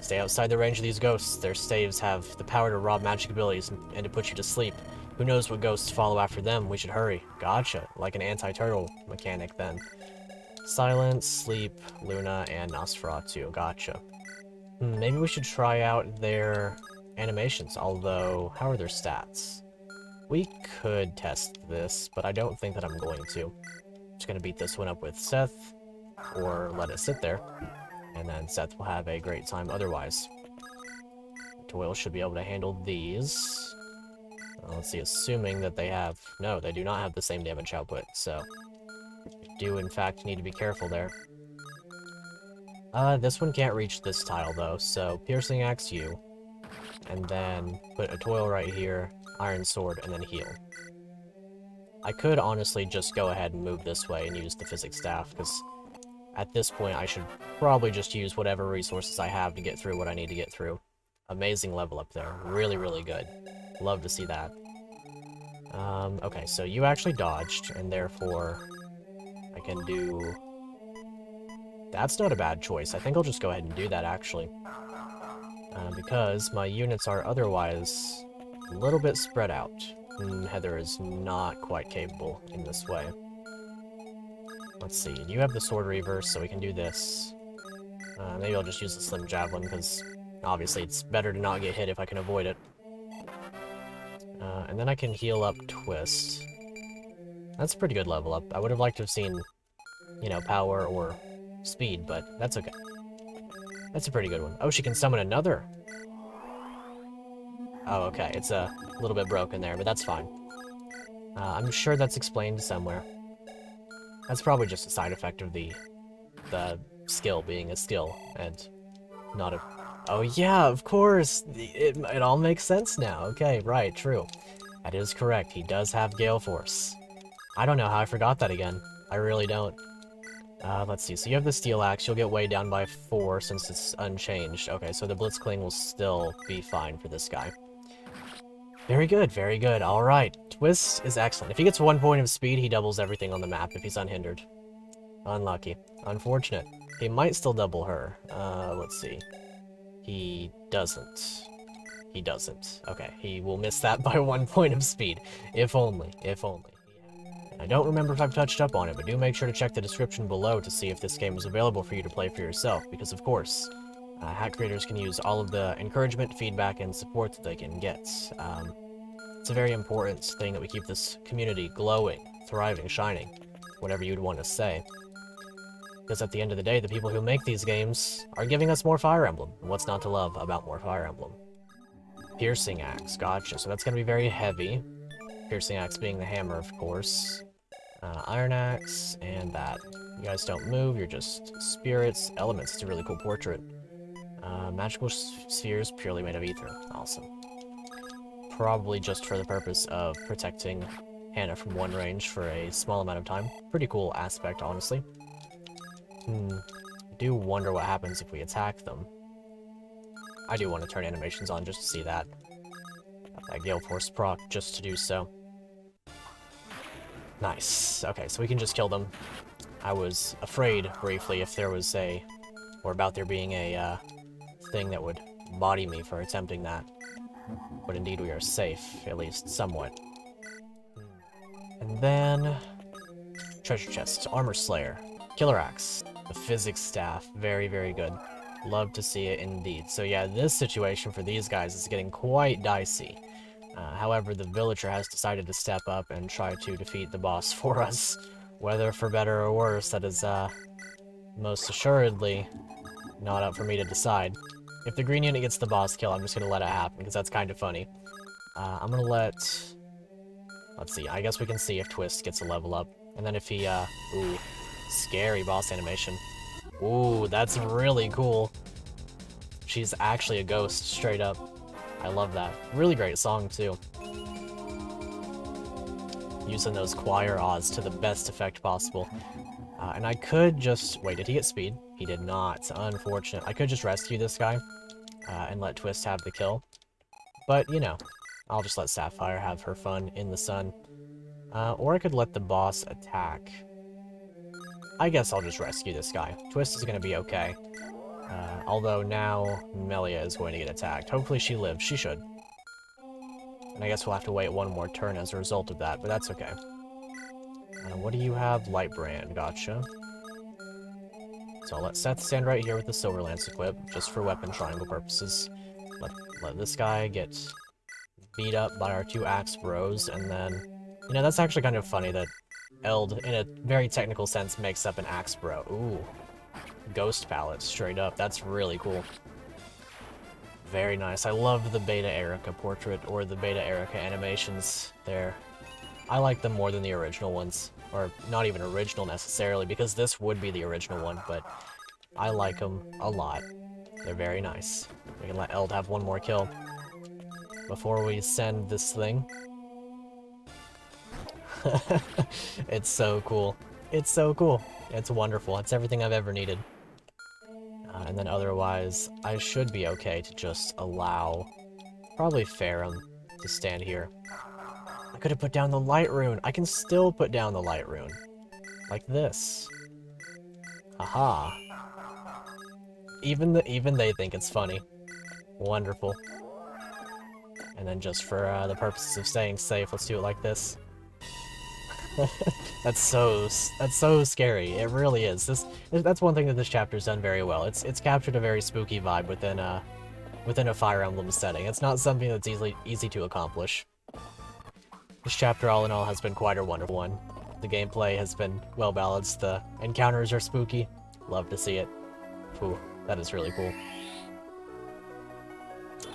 Stay outside the range of these ghosts. Their staves have the power to rob magic abilities and to put you to sleep. Who knows what ghosts follow after them? We should hurry. Gotcha. Like an anti-turtle mechanic then. Silence, Sleep, Luna, and Nosferatu. Gotcha. Maybe we should try out their animations, although, how are their stats? We could test this, but I don't think that I'm going to. Just gonna beat this one up with Seth, or let it sit there, and then Seth will have a great time otherwise. Toil should be able to handle these. Let's see, assuming that they have... No, they do not have the same damage output, so... do in fact need to be careful there. This one can't reach this tile though, so Piercing Axe you. And then put a Toil right here, Iron Sword, and then heal. I could honestly just go ahead and move this way and use the Physics Staff, because at this point I should probably just use whatever resources I have to get through what I need to get through. Amazing level up there. Really, really good. Love to see that. Okay, so you actually dodged, and therefore I can do... That's not a bad choice. I think I'll just go ahead and do that, actually. Because my units are otherwise a little bit spread out. Heather is not quite capable in this way. Let's see, you have the Sword Reaver, so we can do this. Maybe I'll just use the Slim Javelin, because obviously it's better to not get hit if I can avoid it. And then I can heal up Twist. That's a pretty good level up. I would have liked to have seen, you know, power or speed, but that's okay. That's a pretty good one. Oh, she can summon another! Oh, okay, it's a little bit broken there, but that's fine. I'm sure that's explained somewhere. That's probably just a side effect of the skill being a skill, and not a... Oh yeah, of course! It all makes sense now. Okay, right, true. That is correct. He does have Gale Force. I don't know how I forgot that again. I really don't. Let's see. So you have the Steel Axe. You'll get weighed down by 4 since it's unchanged. Okay, so the Blitzkling will still be fine for this guy. Very good, very good. Alright. Twist is excellent. If he gets 1 point of speed, he doubles everything on the map if he's unhindered. Unlucky. Unfortunate. He might still double her. Let's see. He doesn't. He doesn't. Okay, he will miss that by 1 point of speed. If only. If only. I don't remember if I've touched up on it, but do make sure to check the description below to see if this game is available for you to play for yourself, because of course, hack creators can use all of the encouragement, feedback, and support that they can get. It's a very important thing that we keep this community glowing, thriving, shining, whatever you'd want to say. Because at the end of the day, the people who make these games are giving us more Fire Emblem. And what's not to love about more Fire Emblem? Piercing Axe, gotcha. So that's going to be very heavy. Piercing Axe being the hammer, of course. Iron Axe, and that. You guys don't move, you're just spirits. Elements, it's a really cool portrait. Magical spheres, purely made of ether. Awesome. Probably just for the purpose of protecting Hannah from one range for a small amount of time. Pretty cool aspect, honestly. I do wonder what happens if we attack them. I do want to turn animations on just to see that. Got that Gale Force proc just to do so. Nice. Okay, so we can just kill them. I was afraid, briefly, if there was a... or about there being a, thing that would body me for attempting that. But indeed we are safe, at least somewhat. And then... Treasure Chest, Armor Slayer, Killer Axe, the Physics Staff, very, very good. Love to see it indeed. So yeah, this situation for these guys is getting quite dicey. However, the villager has decided to step up and try to defeat the boss for us. Whether for better or worse, that is, most assuredly not up for me to decide. If the green unit gets the boss kill, I'm just gonna let it happen, because that's kind of funny. I'm gonna let... Let's see, I guess we can see if Twist gets a level up. And then if he, ooh, scary boss animation. Ooh, that's really cool. She's actually a ghost, straight up. I love that. Really great song, too. Using those choir ahs to the best effect possible. And I could just... Wait, did he get speed? He did not. Unfortunate. I could just rescue this guy and let Twist have the kill. But, you know, I'll just let Sapphire have her fun in the sun. Or I could let the boss attack. I guess I'll just rescue this guy. Twist is going to be okay. Although now Melia is going to get attacked. Hopefully she lives. She should. And I guess we'll have to wait one more turn as a result of that, but that's okay. What do you have? Lightbrand. Gotcha. So I'll let Seth stand right here with the Silver Lance equip, just for weapon triangle purposes. Let this guy get beat up by our 2 axe bros, and then... You know, that's actually kind of funny that Eld, in a very technical sense, makes up an axe bro. Ooh. Ghost palette, straight up. That's really cool. Very nice. I love the Beta Erica portrait, or the Beta Erica animations there. I like them more than the original ones. Or, not even original necessarily, because this would be the original one, but I like them a lot. They're very nice. We can let Eld have one more kill before we send this thing. It's so cool. It's so cool. It's wonderful. It's everything I've ever needed. And then otherwise, I should be okay to just allow probably Farum to stand here. I could have put down the light rune. I can still put down the light rune. Like this. Aha. Even they think it's funny. Wonderful. And then just for the purposes of staying safe, let's do it like this. That's so scary. It really is. That's one thing that this chapter's done very well. It's captured a very spooky vibe within a Fire Emblem setting. It's not something that's easy to accomplish. This chapter, all in all, has been quite a wonderful one. The gameplay has been well balanced. The encounters are spooky. Love to see it. Ooh, that is really cool.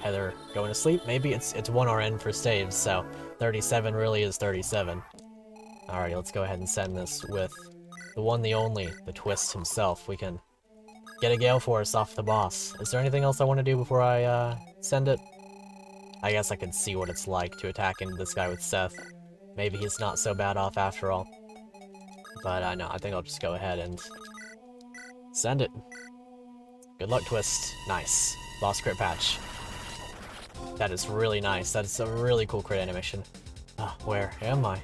Heather going to sleep. Maybe it's 1 RN for staves, so 37 really is 37. Alrighty, let's go ahead and send this with The one, the only, the Twist himself. We can get a Gale Force off the boss. Is there anything else I want to do before I, send it? I guess I can see what it's like to attack into this guy with Seth. Maybe he's not so bad off after all. But, no, I think I'll just go ahead and send it. Good luck, Twist. Nice. Lost crit patch. That is really nice. That's a really cool crit animation. Where am I?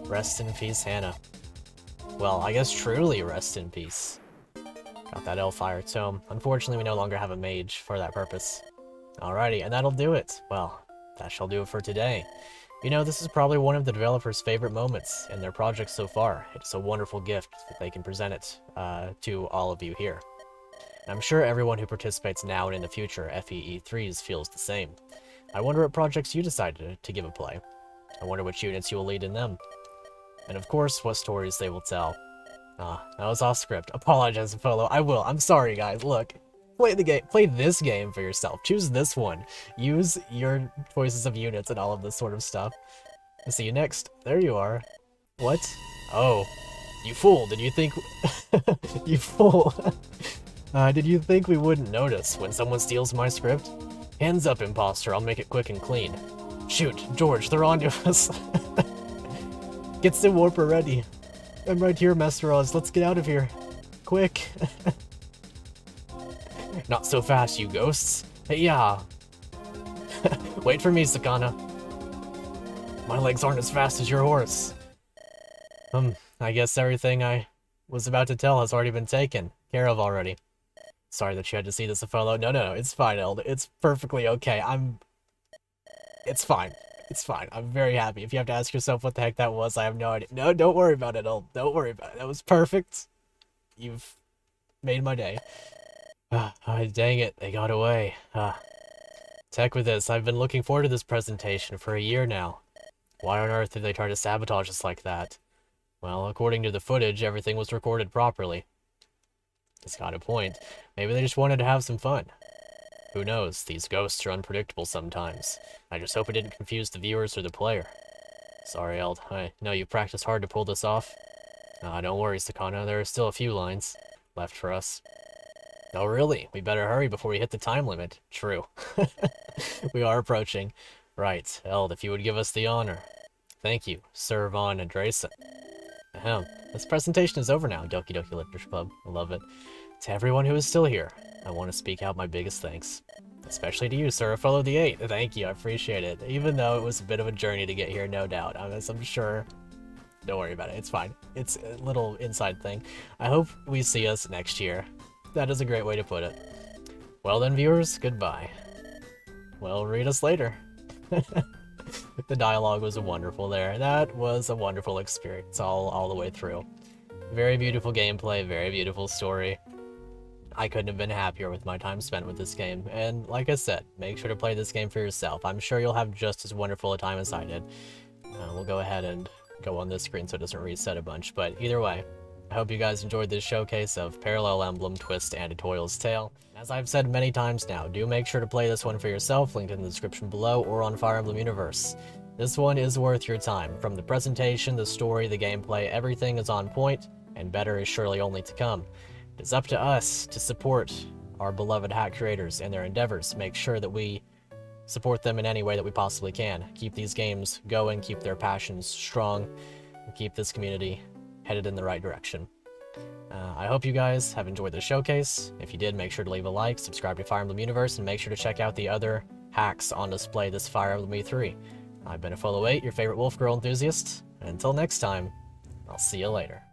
Rest in peace, Hannah. Well, I guess truly rest in peace. Got that Elfire Tome. Unfortunately, we no longer have a mage for that purpose. Alrighty, and that'll do it. Well, that shall do it for today. You know, this is probably one of the developers' favorite moments in their project so far. It's a wonderful gift that they can present it to all of you here. And I'm sure everyone who participates now and in the future FEE3s feels the same. I wonder what projects you decided to give a play. I wonder which units you will lead in them. And of course, what stories they will tell. That was off script. Apologize, Apollo. I will. I'm sorry, guys. Look. Play the game. Play this game for yourself. Choose this one. Use your choices of units and all of this sort of stuff. I'll see you next. There you are. What? Oh. You fool. Did you think... you fool. Did you think we wouldn't notice when someone steals my script? Hands up, imposter. I'll make it quick and clean. Shoot. George, they're on to us. Get Sim Warper ready. I'm right here, Master Oz. Let's get out of here. Quick. Not so fast, you ghosts. Hey, yeah. Wait for me, Sakana. My legs aren't as fast as your horse. I guess everything I was about to tell has already been taken care of already. Sorry that you had to see this, Apollo. No, it's fine, Eld. It's perfectly okay. It's fine. It's fine. I'm very happy. If you have to ask yourself what the heck that was, I have no idea. No, don't worry about it, Eld. Don't worry about it. That was perfect. You've made my day. Dang it, they got away. Tech with this, I've been looking forward to this presentation for a year now. Why on earth did they try to sabotage us like that? Well, according to the footage, everything was recorded properly. It's got a point. Maybe they just wanted to have some fun. Who knows, these ghosts are unpredictable sometimes. I just hope it didn't confuse the viewers or the player. Sorry, Eld, I know you practiced hard to pull this off. Don't worry, Sakana, there are still a few lines left for us. Oh, really? We better hurry before we hit the time limit. True. We are approaching. Right, Eld, if you would give us the honor. Thank you, Sir Von Andresen. Ahem. This presentation is over now, Doki Doki Literature Club. I love it. To everyone who is still here, I want to speak out my biggest thanks. Especially to you, Sir Follow the 8. Thank you, I appreciate it. Even though it was a bit of a journey to get here, no doubt. I'm sure... Don't worry about it, it's fine. It's a little inside thing. I hope we see us next year. That is a great way to put it. Well then, viewers, goodbye. Well, read us later. The dialogue was wonderful there. That was a wonderful experience all the way through. Very beautiful gameplay, very beautiful story. I couldn't have been happier with my time spent with this game. And like I said, make sure to play this game for yourself. I'm sure you'll have just as wonderful a time as I did. We'll go ahead and go on this screen so it doesn't reset a bunch. But either way, I hope you guys enjoyed this showcase of Parallel Emblem, Twist, and A Toil's Tale. As I've said many times now, do make sure to play this one for yourself, linked in the description below or on Fire Emblem Universe. This one is worth your time. From the presentation, the story, the gameplay, everything is on point, and better is surely only to come. It is up to us to support our beloved hack creators and their endeavors. Make sure that we support them in any way that we possibly can. Keep these games going, keep their passions strong, and keep this community headed in the right direction. I hope you guys have enjoyed the showcase. If you did, make sure to leave a like, subscribe to Fire Emblem Universe, and make sure to check out the other hacks on display this Fire Emblem E3. I've been Follow8, your favorite Wolf Girl enthusiast, and until next time, I'll see you later.